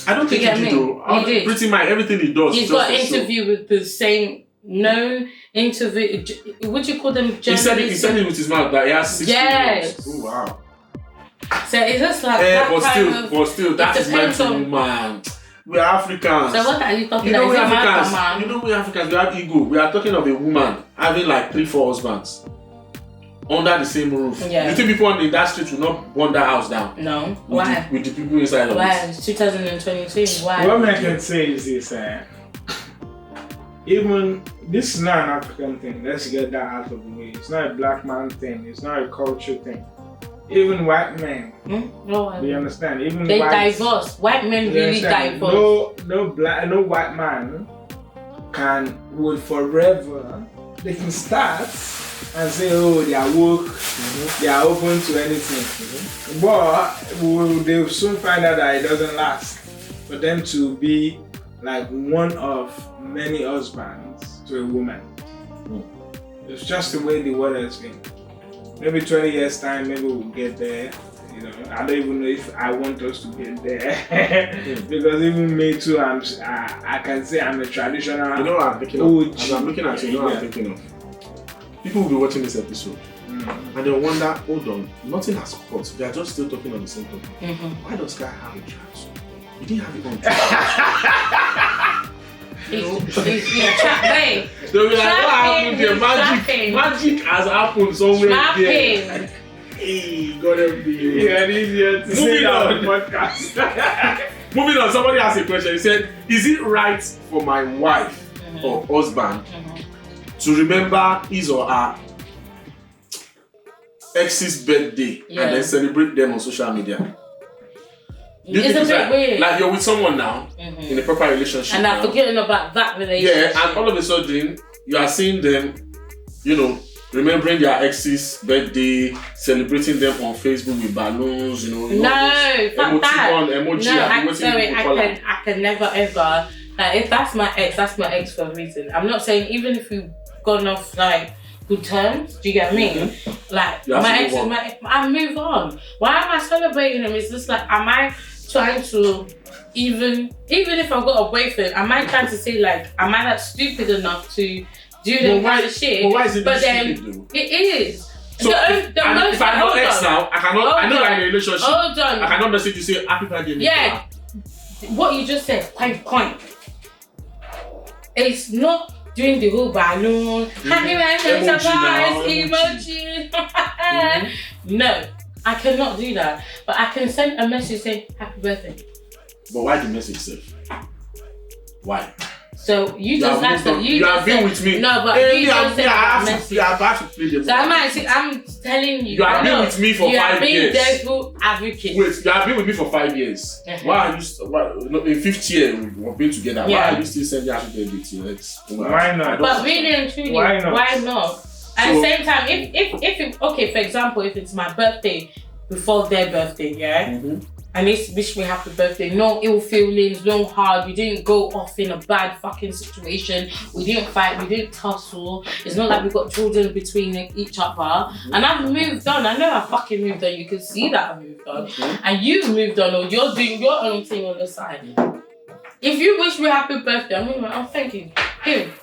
I don't think he did though. He did. Pretty Mike, everything he does. He's got an interview with the same known interview. What do you call them? He said it with his mouth that he has 6 baby mothers. Oh wow. So it's just like but still, that is meant to man. We're Africans. So what are you talking about? We Africans, we have ego. We are talking of a woman having like 3-4 husbands under the same roof. Yeah. You think people in that street will not burn that house down? No. Why? With the people inside of it. Why? It's 2022. Why? What I can say is this, even this is not an African thing. Let's get that out of the way. It's not a black man thing. It's not a culture thing. Even white men, do you understand? Even they divorce. White men really divorce. No white man would forever. They can start and say, oh, they are woke, they are open to anything. But they'll soon find out that it doesn't last for them to be like one of many husbands to a woman. It's just the way the world has been. Maybe 20 years time, maybe we'll get there. I don't even know if I want us to get there because even me too, I can say I'm a traditional. You know what I'm thinking of? As I'm looking at you, what I'm thinking of? People will be watching this episode and they'll wonder, hold on, nothing has caught. They are just still talking on the same topic. Why does Sky have a tracksuit? You didn't have it on. He's trapping. They'll be like, what happened there? Magic has happened somewhere there. Hey, God help me. Easier to say that on the podcast. Moving on, somebody asked a question. He said, is it right for my wife or husband to remember his or her ex's birthday and then celebrate them on social media? It's a bit weird. Like you're with someone now in a proper relationship. And I'm forgetting about that relationship. Yeah, and all of a sudden you are seeing them, remembering their ex's birthday, celebrating them on Facebook with balloons, fuck that. Emoji, I can never ever. Like, if that's my ex for a reason. I'm not saying even if we've gone off like good terms, do you get me? Like my ex is my ex, I move on. Why am I celebrating him? It's just like, am I trying to even if I've got a boyfriend, am I trying to say like, am I that stupid enough to do the kind of shit? But why is it stupid though? It is. So if I'm not ex now, I know I'm in a relationship. Hold on. I cannot message you say happy birthday. Yeah. What you just said, point. It's not doing the whole balloon, happy birthday, surprise, emoji. No, I cannot do that. But I can send a message saying happy birthday. But why the message, sir? Why? So you just have to. You have been with me. No, but you just said a message. You have to play the. So I'm telling you. You have been with me for 5 years. You have been devil advocate. Wait, you have been with me for 5 years. Why are you? In 5th year we've been together. Why are you still sending happy birthday to your ex? Why not? But really and truly, why not? At the same time, if okay, for example, if it's my birthday before their birthday, and they wish me happy birthday, no ill feelings, no hard, we didn't go off in a bad fucking situation, we didn't fight, we didn't tussle, it's not like we got children between each other, and I've moved on. I know I fucking moved on, you can see that I moved on, and you've moved on, or you're doing your own thing on the side. If you wish me happy birthday, I'm like, oh, thank you. Here.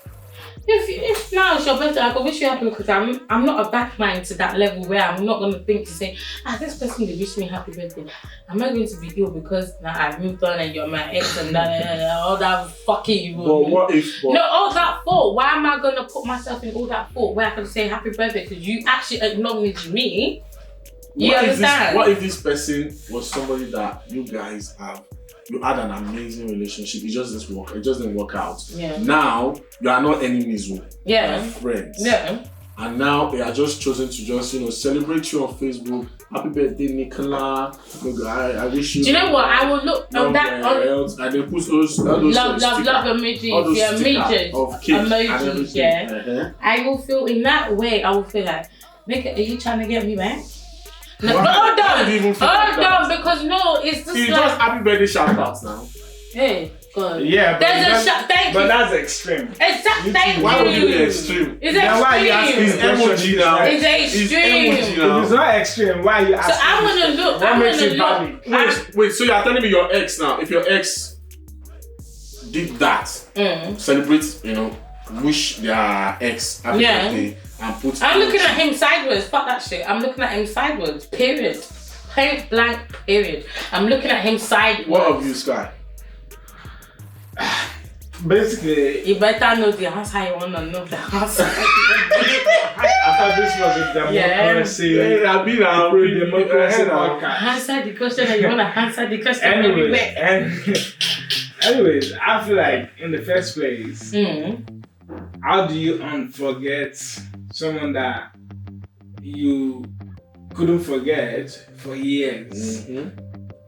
If now it's your birthday, I could wish you happy because I'm not a bad mind to that level where I'm not gonna think to say, this person they wish me happy birthday. Am I going to be ill because I've moved on and you're my ex and all that fucking But what if? No, all that fault. Why am I gonna put myself in all that fault where I can say happy birthday because you actually acknowledge me? You understand? What if this person was somebody that you guys you had an amazing relationship, it just didn't work out. Yeah. Now you are not enemies, you yeah, are friends. Yeah. And now they are just chosen to just celebrate you on Facebook. Happy birthday, Nicola. I wish you. Do you know what? I will look on that and they put those love emojis, emojis of cake emojis, yeah. I will feel in that way. I will feel like, are you trying to get me back? No, hold on, because no, it's just just happy birthday shout outs now. Hey, God. Yeah, but that's extreme. Exactly. Thank you. Why would you be extreme? It's extreme. It's emoji now. It's extreme. If it's not extreme, why are you asking? So I'm gonna look. What makes it valid? Wait, so you're telling me your ex now? If your ex did that, celebrate, wish their ex happy birthday and put. I'm looking at him sideways. Fuck that shit. I'm looking at him sideways. Period. Point blank. Period. I'm looking at him sideways. What of you, Sky? Basically, you better know the answer. You wanna know the answer. I thought this was a democracy. Answer the question and you wanna answer the question. Anyways, I feel like in the first place, how do you unforget someone that you couldn't forget for years?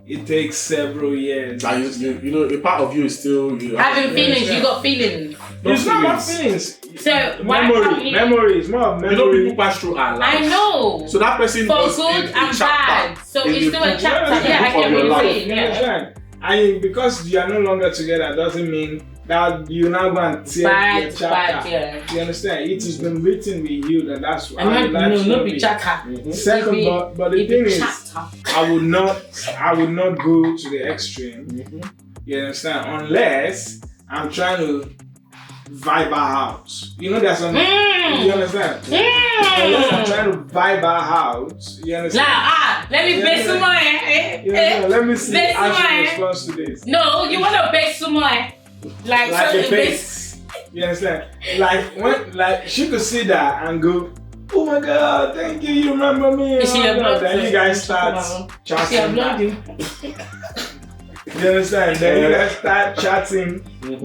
It takes several years. Like a part of you is still having feelings. You got feelings. It's not about feelings. So memories, more of memory. People pass through our life. I know. So that person for was good and bad. So it's still a chapter. Yeah, I get what you're saying. Yeah. And because you are no longer together doesn't mean that you now go and tear the chapter. Yeah. You understand? It has been written with you, and that's why. No, be chapter. Second, but the thing is, I would not go to the extreme. You understand? Unless I'm trying to vibe our house. There's some. You understand? Unless I'm trying to vibe our house. You understand? Let me base some more. Let me see how she responds to this. No, you want to base some more. Like a base. You understand? Like she could see that and go, oh my God, thank you, you remember me. Then you guys start chatting. You understand? Then you guys start chatting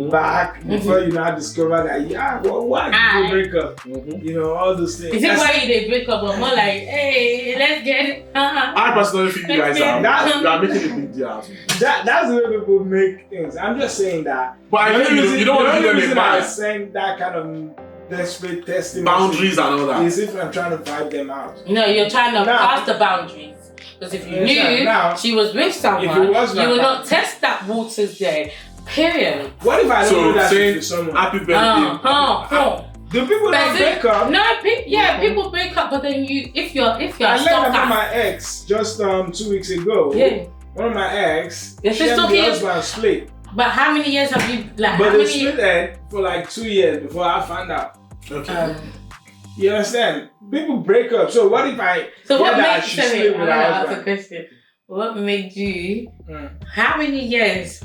back before you now discover that why did you break up? All those things. Is it why you did break up or more like, hey, let's get it? I personally think you guys are making a big deal out of it. That's the way people make things. I'm just saying that. But I think you don't want to give them a I saying that kind of desperate testing boundaries and all that. Is if I'm trying to vibe them out. No, you're trying to pass the boundaries. Because if you knew she was with someone, you would not test that waters there. Period. What if I don't know that she's with someone? Happy birthday. Do people not break up? No, people break up, but then if you're I learned about my ex just 2 weeks ago. Yeah. One of my ex, she and the husband split. But how many years have you But they split for 2 years before I found out. Okay. You understand? People break up. So what if what made you how many years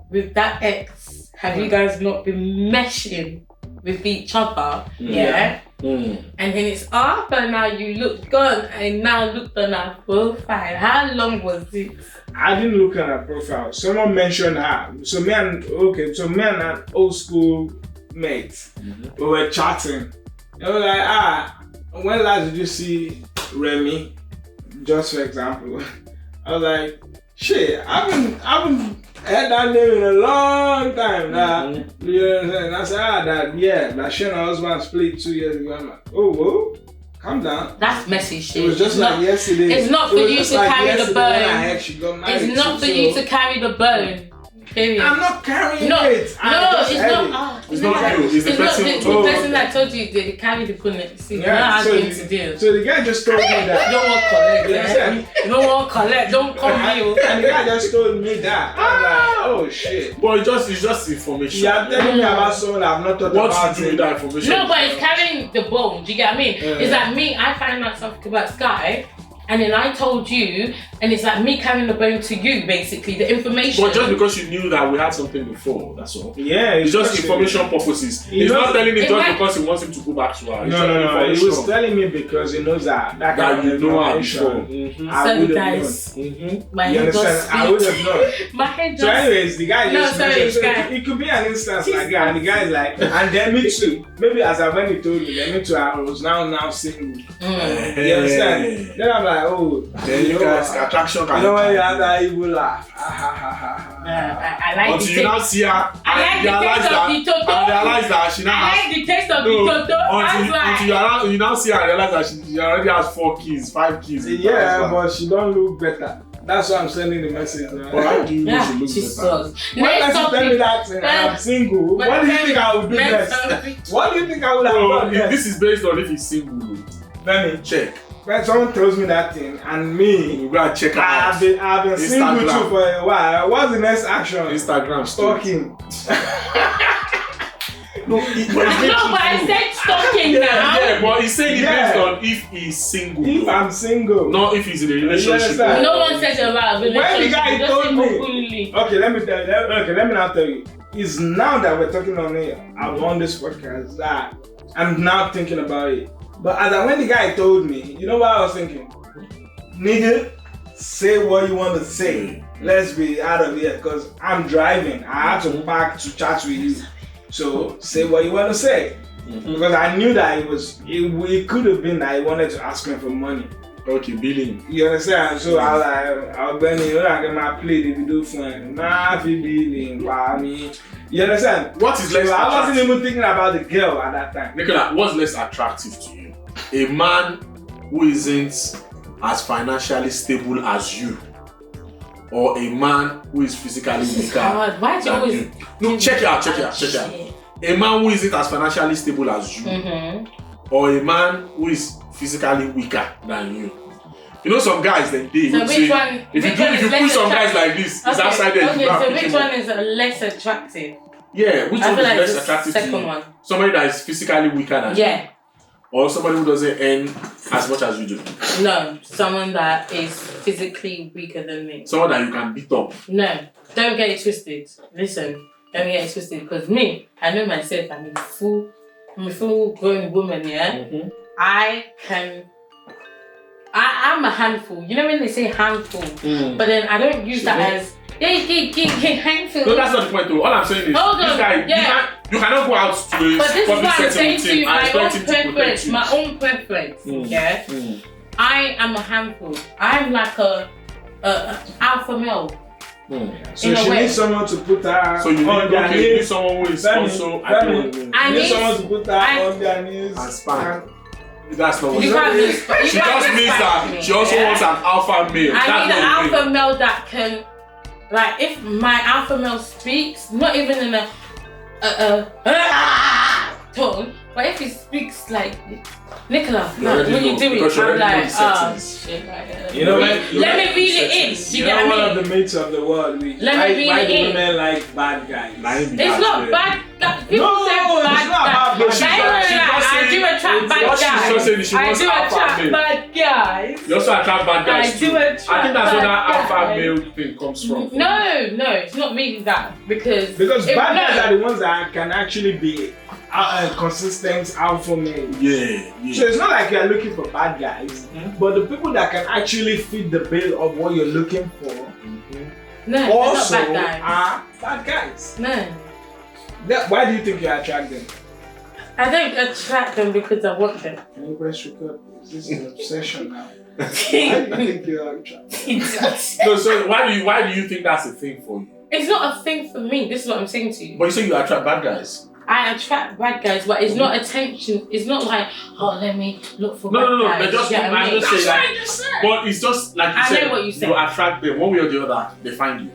with that ex have you guys not been meshing with each other? Yeah. And then it's after now you look good and now looked on her profile. How long was it? I didn't look at her profile. Someone mentioned her. So me and an old school mate, we were chatting. I was like, when last did you see Remy? Just for example. I was like, shit, I haven't heard that name in a long time. You know what I'm saying? I said, that she and her husband split 2 years ago. I'm like, whoa, calm down. That's messy shit. It was just like yesterday. It's not for you to carry the burden. It's not for you to carry the burden. Period. I'm not carrying it. It's not. It's not you. It's the person that told you they carry the punnet. See, you're not arguing to deal. So the guy just told me that. You don't want collect. You don't want don't collect, don't call me. And the guy just told me that. I was like, oh shit. But it's just information. You are telling me about someone I've not thought What about. to do with that information? No, but it's carrying the bone. Do you get what I mean? It's like me, I find out something about Sky, and then I told you, and it's like me carrying the bone to you, basically, the information. But just because you knew that we had something before, that's all. Yeah, It's just information purposes. He's not telling it just because he wants him to go back to her. No. He was telling me because he knows that kind of you know her information. before. I would have guys, known. my You head just understand? I would have known. My head just... So anyways, the guy just mentioned, so Sky. it could be an instance like that, and the guy is like, and then me too. Maybe as I when he told me, then me too, I was now single. You understand? Then I'm like, oh, Then you guys attraction can. you know when you have that evil laugh. I like Until you now see her and realize that she now has. I like the taste of the toto. Until you now see her and realize that she already has 4 kids, 5 kids. Yeah, but she don't look better. That's why I'm sending the message. But how do you know she looks she better? sucks. When I tell me that and I'm single, what do you think I would do next? What do you think I would have done next? This is based on if he's single. Let me Check. when someone tells me that thing and me, You gotta check her out. I've been single Instagram. too for a while. What's the next action? Instagram Stalking. No, but I said stalking now. Yeah, but he's saying it Yeah. based on if he's single. If I'm single. Not if he's in a relationship. understand? No one says about When the guy just told say me, openly. okay, let me tell you. Okay, let me now tell you. It's now that we're talking on here, I'm on this podcast that I'm now thinking about it. But when the guy told me, you know what I was thinking? Nigga, say what you want to say. Let's be out of here because I'm driving. I had to park to chat with you. So say what you want to say. Because I knew that it could have been that he wanted to ask me for money. Okay, billing. You understand? So I was like, I'll bend it, I get my plate if you do fun. Nah, if you billing, by me. You understand? What is less So I wasn't attractive? even thinking about the girl at that time. Nicola, what's less attractive to you? A man who isn't as financially stable as you, or a man who is physically weaker hard. Why do you than always you? No, check it out. A man who isn't as financially stable as you, or a man who is physically weaker than you. You know some guys then they So would which say, one? if you put some guys like this, it's outside there. Okay, so which one is less attractive? Yeah, which I one feel is like less the attractive to second you? one. Somebody that is physically weaker than you, Yeah. or somebody who doesn't earn as much as you do. No, someone that is physically weaker than me. Someone that you can beat up. No, don't get it twisted. Listen, don't get it twisted because me, I know myself. I'm a full grown woman. Yeah, I'm a handful. You know when they say handful, but then I don't use that as handful. No, that's not the point though. All I'm saying is, Hold this on, guy, yeah. you cannot go out to a But this is public what I'm setting saying with to him you, and my own expect him to protect preference, you. my own preference. Yeah, I am a handful. I'm like a alpha male. So In a she way. needs someone to put her So you on need, their okay, you need knees. someone who is also I Need need someone to put her on their knees. and span. That's not what You she can't means. just- you She can't just just means fight that me, she also yeah? wants an alpha male. I That's need an what it alpha male that can, like, if my alpha male speaks, not even in a tone, but if he speaks like, Nicola, You like, already what know, you doing? because you I'm already know like, the oh settings. shit. Like, You know what? let me read it in. Do you You're get one what I of mean? the mates of the world. Let me read why it do in. women like bad guys? It's not bad. People No, say it's bad not guys. bad, but she's I not- ain't she's gonna not lie, I saying- do attract bad what she's guys. just saying is she I wants do alpha attract male. bad guys. You also attract bad guys I do too. attract I think that's where that bad alpha guys. male thing comes from. No, it's not really that because Bad guys are the ones that can actually be consistent alpha male. Yeah. So it's not like you're looking for bad guys, but the people that can actually fit the bill of what you're looking for no, also they're not bad guys. are bad guys. No, Why do you think you attract them? I don't attract them because I want them. Can you press record? This is an obsession now. Why do you think you attract? No, so why do you think that's a thing for you? It's not a thing for me. This is what I'm saying to you. But you say you attract bad guys. I attract bad guys, but it's not attention. It's not like, oh, let me look for No, bad no, guys. they're just, You get what I I'm mean? just saying like, but it's just like you I said, know what you said. you attract them one way or the other, they find you.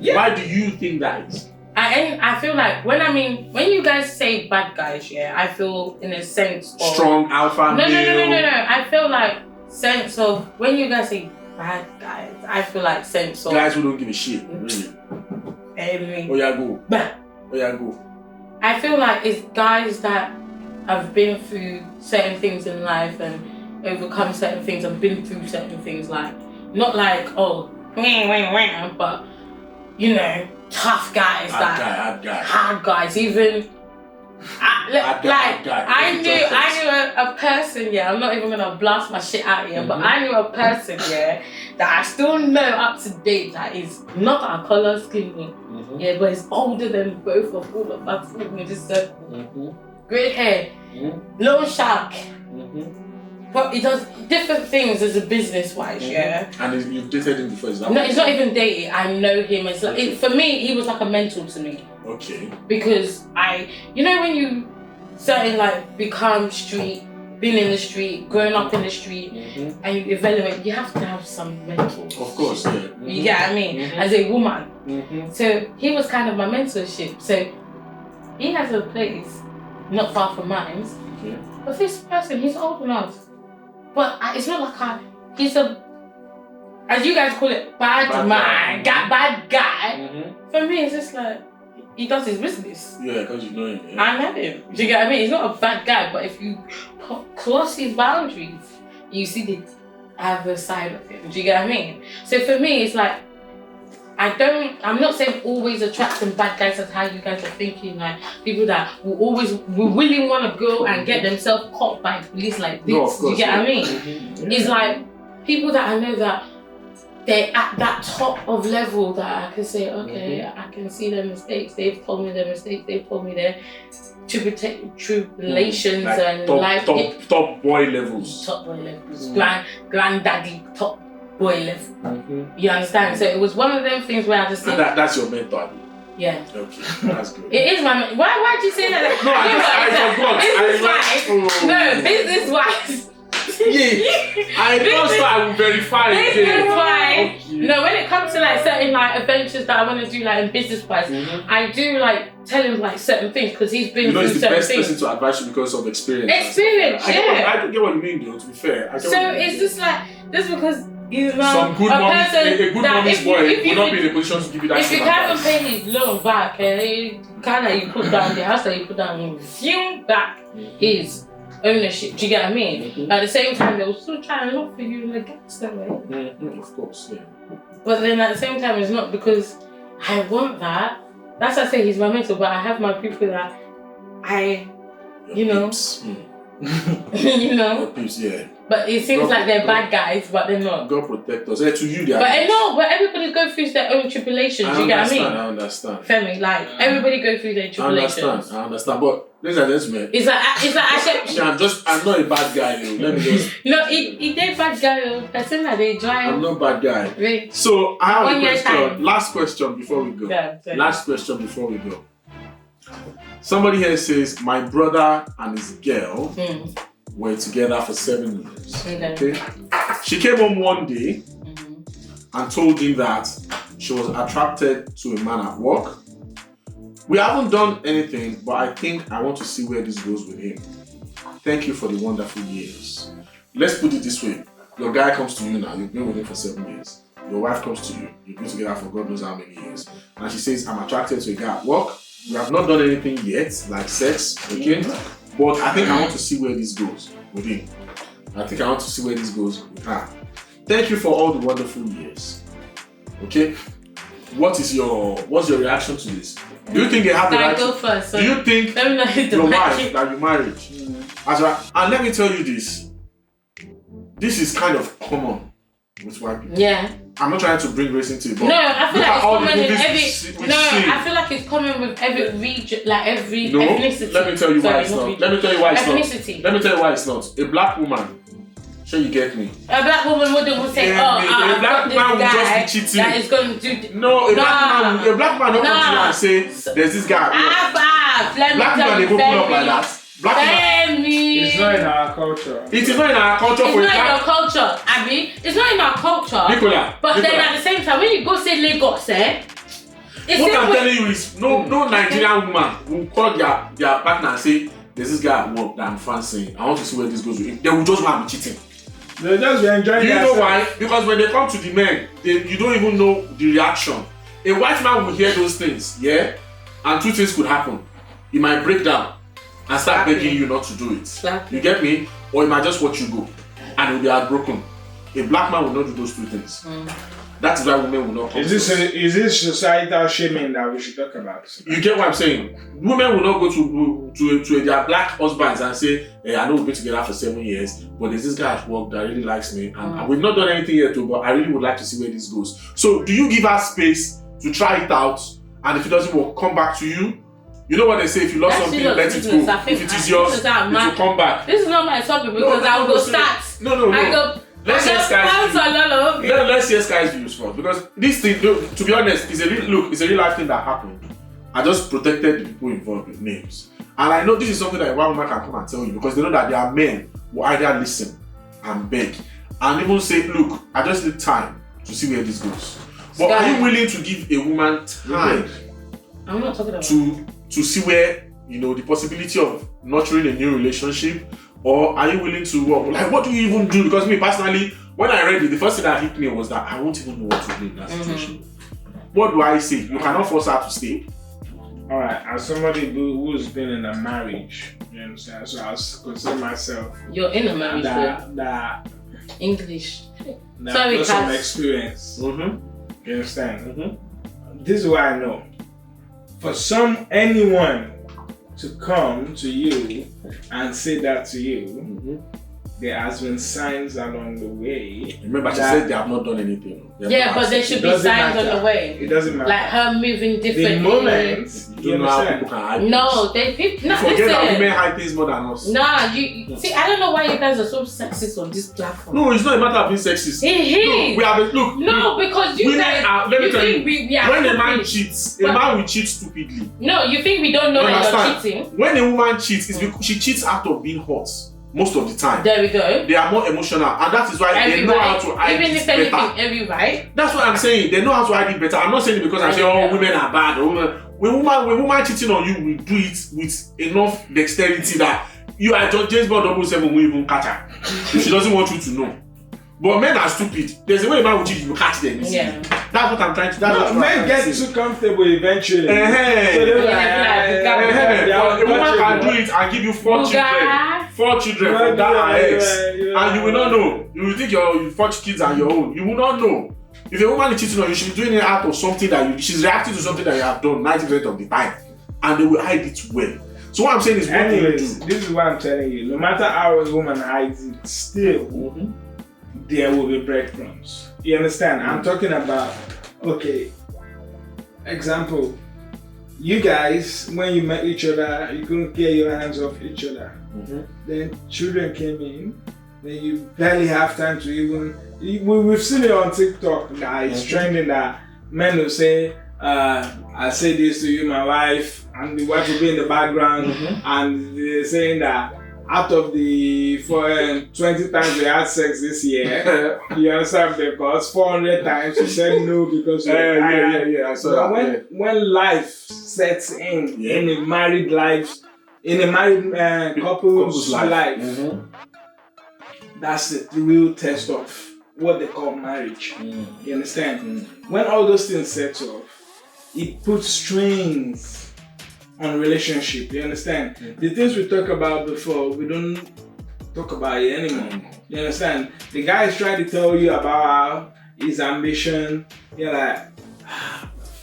Yeah. Why do you think that is? I feel like when you guys say bad guys, yeah, I feel in a sense of Strong alpha No. male. I feel like sense of when you guys say Bad guys. I feel like sense of Guys who don't give a shit, really. Oh yeah, go. Oh yeah, go. I feel like it's guys that have been through certain things in life and overcome certain things and been through certain things, like not like but you know, tough guys, Hard guys, even. I knew a person, yeah, I'm not even gonna blast my shit out here, but I knew a person, yeah, that I still know up to date that is not our colour skin, yeah, but is older than both of all of us in this circle. Great hair, loan shark, but he does different things as a business wise, yeah. And you've dated him before, is that? No, it's not even dating. I know him. It's like for me, he was like a mentor to me. Okay. Because you know, when you certain like become street, being in the street, growing up in the street, and you evaluate, you have to have some mentors. Of course, yeah. You get what I mean? As a woman. So he was kind of my mentorship. So he has a place not far from mine. But this person, he's old enough. But it's not like he's a, as you guys call it, bad guy. For me, it's just like, he does his business. Yeah, because you know him. Yeah. I know him. Do you get what I mean? He's not a bad guy, but if you cross his boundaries, you see the other side of him. Do you get what I mean? So for me, it's like, I'm not saying always attracting bad guys, as how you guys are thinking, like people that will really want to go and get themselves caught by police like this. No, of course, do you get what I mean? It's like people that I know that they're at that top of level that I can say, okay, I can see their mistakes. They've told me their mistakes. They've told me their tribulations like and top boy levels. Top boy levels. Granddaddy top boy level. You understand? So it was one of them things where I just said, that's your mentor. Yeah. Okay, that's good. It is my why'd you say that? No, I forgot. No, business wise. Yeah, I just thought I would verify it. Business wise. No, when it comes to like certain like adventures that I want to do like in business wise, I do like tell him like certain things because he's been through he's the certain best things. person to advise you because of experience. Experience, yeah. I get what you mean, though. To be fair, So it's just like just because he's not some good a mommy, person a good mommy's boy will not be in a position to give you that. If you haven't paid his loan back, kind of you put down the house that you put down, resume back his ownership. Do you get what I mean? At the same time, they will still try and look for you in a gangster way. Of course, yeah. But then at the same time, it's not because I want that. That's why I say he's my mentor, but I have my people that you know. Your peeps, yeah. But it seems like they're bad guys, but they're not. God protect us. To you, they are. But no, but everybody goes through their own tribulations. Do you get what I mean? I understand. Femi, like everybody goes through their tribulations. I understand. But ladies and gentlemen, it's like I said. I'm not a bad guy. Let me just. No, he did bad guy. Person that they drive. I'm not bad guy. Really? So I have a question. Time. Last question before we go. Yeah, last question before we go. Somebody here says my brother and his girl were together for 7 years. Okay. She came home one day and told him that she was attracted to a man at work. We haven't done anything, but I think I want to see where this goes with him. Thank you for the wonderful years. Let's put it this way. Your guy comes to you now. You've been with him for 7 years. Your wife comes to you. You've been together for God knows how many years. And she says, I'm attracted to a guy at work. We have not done anything yet, like sex, okay? But I think I want to see where this goes with him. I think I want to see where this goes with her. Thank you for all the wonderful years. Okay? What's your reaction to this? Do you think they have the right go first, do you think your wife that you married? And let me tell you this. This is kind of common with white people. Yeah. I'm not trying to bring race into it, but no, I feel like it's common in every. I feel like it's common with every region, like every ethnicity. Let me tell you why it's not. Let me tell you why it's not. Ethnicity. Let me tell you why it's not. A black woman. Sure, you get me. A black woman wouldn't say, a black man will just be cheating. That is going to do. No, a black man don't come to you and say, "There's this guy." Let me tell you, Femi. It's not in our culture. It is not in our culture. It's not in our culture, Abby. It's not in our culture. Nicola. But then at the same time, when you go say Lagos, what I'm telling you is, no Nigerian woman will call their partner and say, "There's this guy at work that I'm fancying. I want to see where this goes with him." They will just want to be cheating. They'll just be enjoying. You know why? Because when they come to the men, you don't even know the reaction. A white man will hear those things, yeah, and two things could happen. He might break down and start begging you not to do it. You get me? Or he might just watch you go and he'll be heartbroken. A black man will not do those two things. That is why women will not come. Is this societal shaming that we should talk about? You get what I'm saying? Women will not go to their black husbands and say, hey, I know we've been together for 7 years, but there's this guy at work that really likes me, and we've not done anything yet too, but I really would like to see where this goes. So do you give her space to try it out, and if it doesn't work, come back to you? You know what they say, if you lost something, let it go. If it is yours, it will come back. This is not my topic because I will go start. No. Let's hear Sky's views first, because this thing, to be honest, it's a real life thing that happened. I just protected the people involved with names. And I know this is something that one woman can come and tell you, because they know that there are men who either listen and beg and even say, look, I just need time to see where this goes. But are you willing to give a woman time I'm not talking about to see where, the possibility of nurturing a new relationship? Or are you willing to what do you even do? Because me personally, when I read it, the first thing that hit me was that I won't even know what to do in that situation. What do I say? You cannot force her to stay. Alright, as somebody who's been in a marriage, you understand? So I consider myself. You're in a marriage. That English. Sorry, some experience. You understand? This is what I know. For anyone to come to you and say that to you, there has been signs along the way. Remember, she said they have not done anything. But there should be signs on the way. It doesn't matter. Like her moving differently. The moment, you know how people can hide things. No, people. You forget that women hide things more than us. Nah, see, I don't know why you guys are so sexist on this platform. No, it's not a matter of being sexist. Because you guys. Let me tell you. When a man stupid. cheats, a man will cheat stupidly. No, you think we don't know that you're cheating? When a woman cheats, it's because she cheats out of being hot. Most of the time. There we go. They are more emotional, and that is why they know how to hide it better. Even if anything, every right. That's what I'm saying. They know how to hide it better. I'm not saying it because I say, women are bad. When woman cheating on you, we do it with enough dexterity that you are James Bond 007 will even catch her. If she doesn't want you to know. But men are stupid. There's a way a man will cheat, you catch them. Yeah. That's what I'm trying to. Men get too comfortable eventually. A woman can do it and give you 4 children. 4 children from that ex, and you will not know. You will think your 4 kids are your own. You will not know. If a woman is cheating on you, she's doing it out of something that she's reacting to something that you have done 90% of the time, and they will hide it well. So what I'm saying is, anyways, this is what I'm telling you. No matter how a woman hides it, still there will be breadcrumbs. You understand? I'm talking about, example. You guys, when you met each other, you couldn't get your hands off each other. Then children came in. Then you barely have time to even. We've seen it on TikTok. It's trending that men will say, "I say this to you, my wife," and the wife will be in the background, and they're saying that out of the 20 times we had sex this year, you understand, because 400 times you said no because I saw that. When life sets in a married life, in a married couple's life, that's the real test of what they call marriage. You understand? When all those things set off, it puts strains on relationship. You understand? The things we talked about before, we don't talk about it anymore. You understand? The guy is trying to tell you about his ambition. You're like,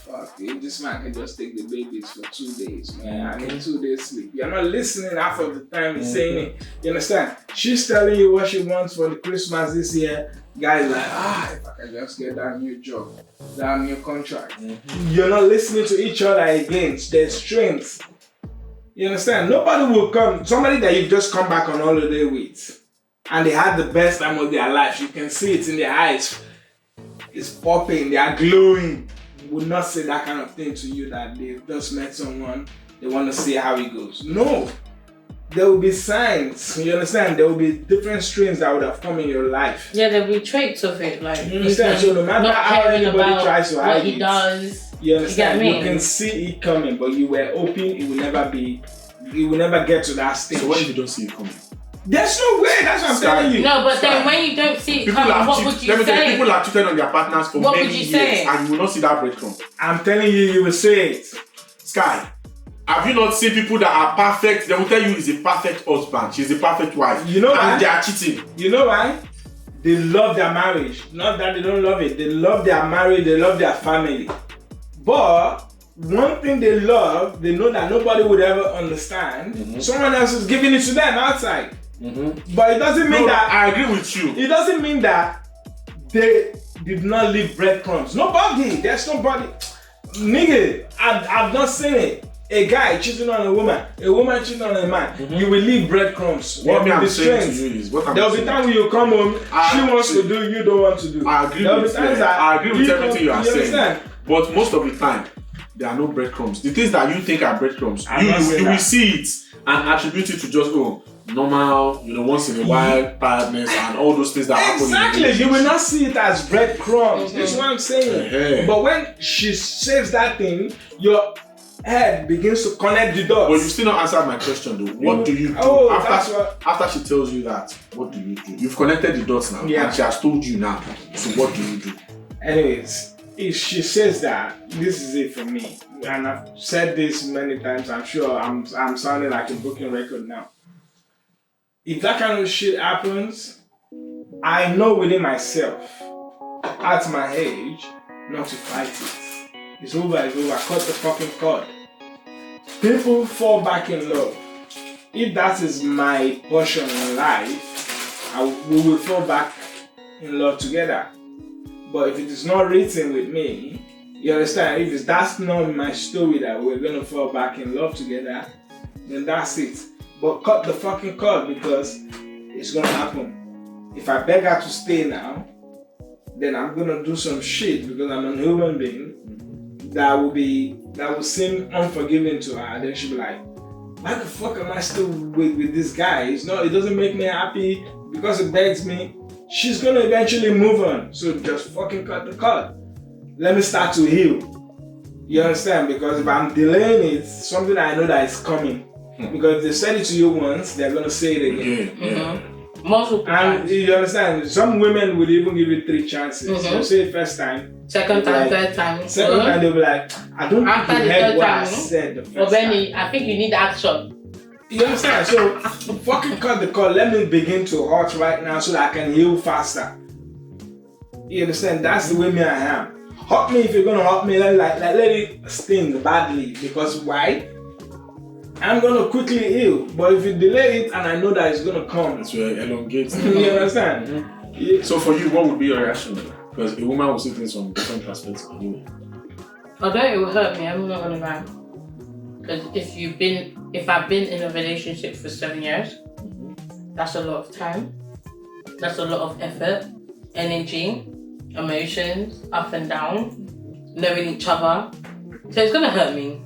fuck, this man can just take the babies for 2 days, man. I need 2 days sleep. You're not listening half of the time he's saying it. You understand? She's telling you what she wants for the Christmas this year. Guy's like, if I can just get that new job, that new contract. You're not listening to each other again. There's strength. You understand? Nobody will come, somebody that you've just come back on holiday with, and they had the best time of their life. You can see it in their eyes. It's popping, they are glowing. Would not say that kind of thing to you that they've just met someone, they want to see how it goes. No. There will be signs, you understand? There will be different strains that would have come in your life. Yeah, there will be traits of it, like you understand. So no matter how anybody tries to hide what he does, you understand. You can see it coming, but you were hoping it will never get to that stage. So when you don't see it coming, There's no way. That's what I'm telling you. No, but then when you don't see it coming, what would you say? People have cheated on their partners for many years, and you will not see that breadcrumb. I'm telling you, you will say it. Sky, have you not seen people that are perfect? They will tell you he's a perfect husband, she's a perfect wife. You know why? And they are cheating. You know why? They love their marriage. Not that they don't love it. They love their marriage. They love their family. But one thing they love, they know that nobody would ever understand. Someone else is giving it to them outside. But it doesn't mean that... I agree with you. It doesn't mean that they did not leave breadcrumbs. Nobody. There's nobody. Nigga, I've not seen it. A guy cheating on a woman cheating on a man. You will leave breadcrumbs. What I'm saying to you is, there'll be times when you come home, she wants to do, you don't want to do. I agree with everything you are saying. But most of the time, there are no breadcrumbs. The things that you think are breadcrumbs, you will see it and attribute it to just normal, once in a while, tiredness and all those things that happen. Exactly, you will not see it as breadcrumbs. That's what I'm saying. But when she says that thing, your head begins to connect the dots. But you still not answered my question though. What do you do after she tells you that? What do you do? You've connected the dots now, and she has told you now. So what do you do? Anyways, if she says that, this is it for me, and I've said this many times. I'm sure I'm sounding like a broken record now. If that kind of shit happens, I know within myself, at my age, not to fight it. It's over, it's over. Cut the fucking cord. People fall back in love. If that is my portion in life, we will fall back in love together. But if it is not written with me, you understand? If that's not my story that we're gonna fall back in love together, then that's it. But cut the fucking cord, because it's gonna happen. If I beg her to stay now, then I'm gonna do some shit because I'm a human being that will seem unforgiving to her. Then she'll be like, why the fuck am I still with this guy? It doesn't make me happy because it begs me. She's gonna eventually move on. So just fucking cut the cord. Let me start to heal. You understand? Because if I'm delaying it, something I know that is coming. Because if they said it to you once, they're gonna say it again. Multiple times. And you understand? Some women will even give you 3 chances. They'll say it first time. Second time, third time. Second time they'll be like, I don't think you heard what I said the first time. Benny, I think you need action. You understand? So fucking cut the cord. Let me begin to hurt right now so that I can heal faster. You understand? That's the way I am. Hurt me if you're gonna hurt me. Let it sting badly. Because why? I'm gonna quickly heal. But if you delay it and I know that it's gonna come, it's elongate. You understand? Yeah. So for you, what would be your reaction? Because a woman will see things from different perspectives anyway. Although it will hurt me, I'm not gonna lie. Because if I've been in a relationship for 7 years, that's a lot of time. That's a lot of effort, energy, emotions, up and down, knowing each other. So it's gonna hurt me.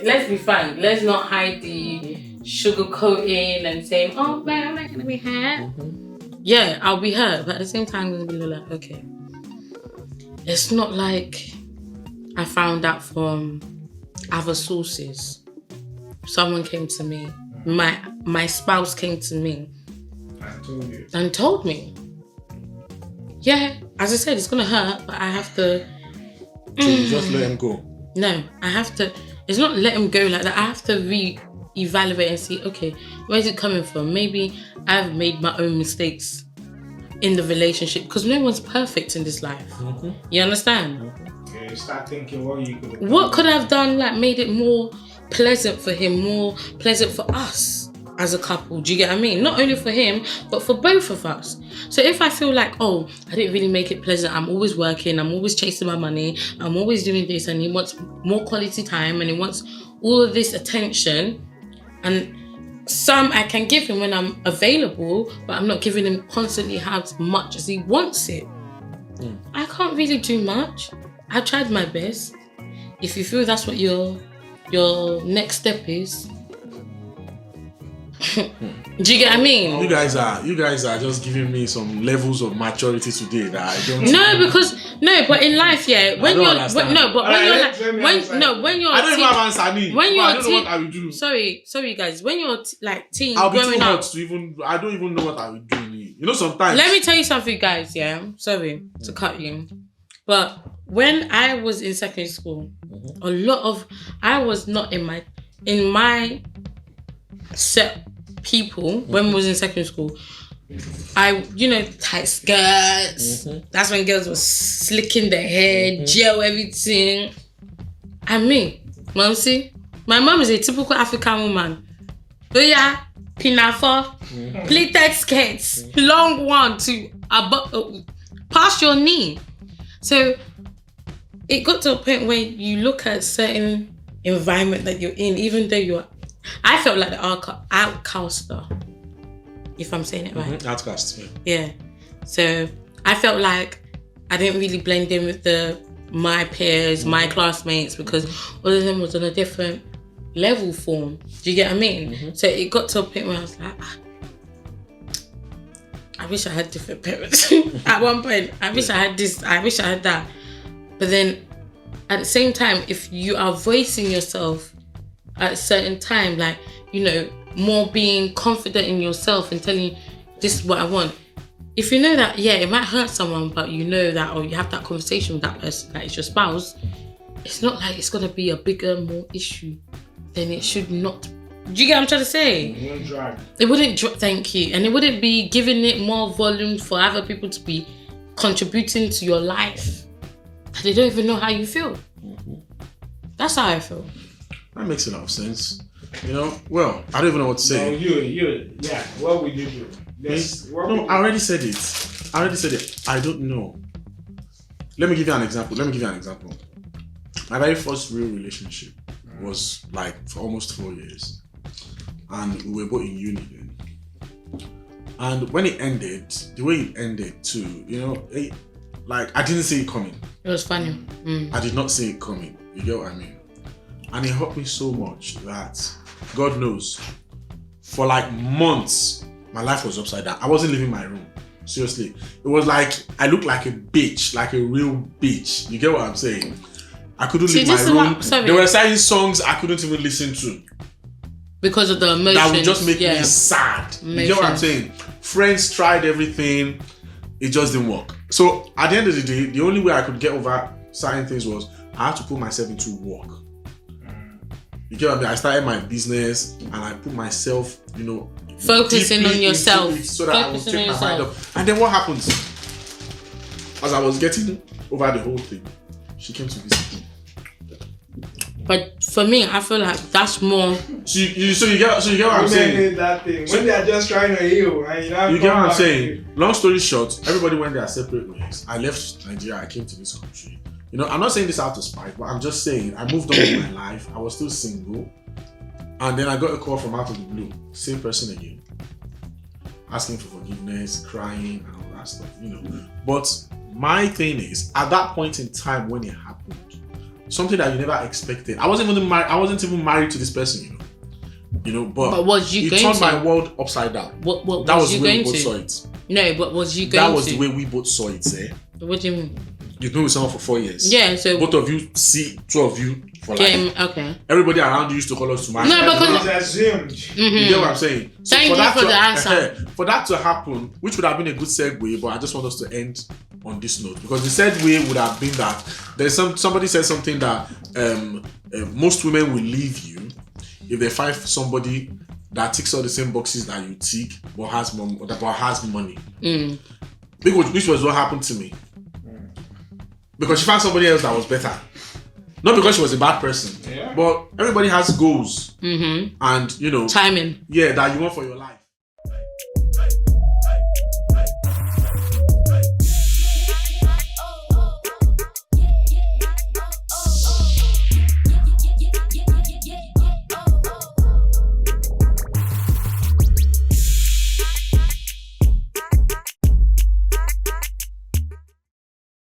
Let's be frank. Let's not hide the sugarcoating and saying, "Oh, man, I'm not gonna be hurt." Yeah, I'll be hurt, but at the same time, I'm gonna be like, okay. It's not like I found out from other sources. Someone came to me. My spouse came to me. And told me. Yeah, as I said, it's gonna hurt, but I have to. So you just let him go. No, I have to. It's not let him go like that. I have to re-evaluate and see, okay, where's it coming from? Maybe I've made my own mistakes in the relationship because no one's perfect in this life. You understand? Yeah, you start thinking what could I have done, like made it more pleasant for him, more pleasant for us as a couple. Do you get what I mean? Not only for him, but for both of us. So if I feel like, oh, I didn't really make it pleasant, I'm always working, I'm always chasing my money, I'm always doing this, and he wants more quality time and he wants all of this attention, and some I can give him when I'm available, but I'm not giving him constantly as much as he wants it. I can't really do much. I tried my best. If you feel that's what your next step is, Do you get what I mean? You guys are just giving me some levels of maturity today that I don't. But in life, yeah, when you're I don't even have answer. When you're I don't know what I will do. Sorry, guys. When you're like teen, I'll be growing too hot up, to even. I don't even know what I will do. You know, sometimes. let me tell you something, guys. Yeah, sorry to cut you, but when I was in secondary school, I was not in my set people when we was in secondary school. Tight skirts. That's when girls were slicking their hair, gel everything. And me, Mamsi, my mom is a typical African woman. Oh yeah, pinafore, pleated skirts, long one to past your knee. So it got to a point where you look at certain environment that you're in, even though I felt like the outcaster, if I'm saying it right. Outcast. Yeah. So I felt like I didn't really blend in with my peers, my classmates, because all of them was on a different level form. Do you get what I mean? So it got to a point where I was like, I wish I had different parents. At one point, I wish I had this, I wish I had that. But then at the same time, if you are voicing yourself at a certain time, like, more being confident in yourself and telling this is what I want. If you know that, it might hurt someone, but you know that, or you have that conversation with that person, that it's your spouse, it's not like it's going to be a bigger, more issue than it should not. Do you get what I'm trying to say? It wouldn't drag. It wouldn't thank you. And it wouldn't be giving it more volume for other people to be contributing to your life. They don't even know how you feel. That's how I feel. That makes a lot of sense. Well, I don't even know what to say. No, what would you do? I already said it. I don't know. Let me give you an example. My very first real relationship was like for almost 4 years. And we were both in uni then. And when it ended, the way it ended too, I didn't see it coming. It was funny. I did not see it coming. You get what I mean? And it hurt me so much that, God knows, for like months, my life was upside down. I wasn't leaving my room. Seriously. It was like, I looked like a bitch, like a real bitch. You get what I'm saying? I couldn't leave my room. They were singing songs I couldn't even listen to. Because of the emotions. That would just make me sad. You get what I'm saying? Friends tried everything. It just didn't work. So at the end of the day, the only way I could get over certain things was I had to put myself into work. You get what I mean? I started my business and I put myself, focusing on yourself. So that I would take my mind off. And then what happens? As I was getting over the whole thing, she came to visit me. But for me, I feel like that's more. So you get what I'm saying? That thing. When they are just trying to heal, and you get what I'm saying? Long story short, everybody went their separate ways. I left Nigeria. I came to this country. I'm not saying this out of spite, but I'm just saying I moved on with my life. I was still single, and then I got a call from out of the blue. Same person again, asking for forgiveness, crying, and all that stuff. But my thing is, at that point in time when it happened, something that you never expected. I wasn't even married to this person, but was you it going turned to? My world upside down. What that was the you way going we both to? saw it. No, but was you going to? That was the way we both saw it, eh? What do you mean? You've been with someone for 4 years. Yeah, so both of you see 2 of you for life. Okay. Everybody around you used to call us to marry. No, because it's assumed. You get what I'm saying? So Thank you for the answer. For that to happen, which would have been a good segue, but I just want us to end on this note, because the segue would have been that there's somebody said something that most women will leave you if they find somebody that ticks all the same boxes that you tick but has money. Which was what happened to me. Because she found somebody else that was better. Not because she was a bad person. Yeah. But everybody has goals. And, timing. Yeah, that you want for your life.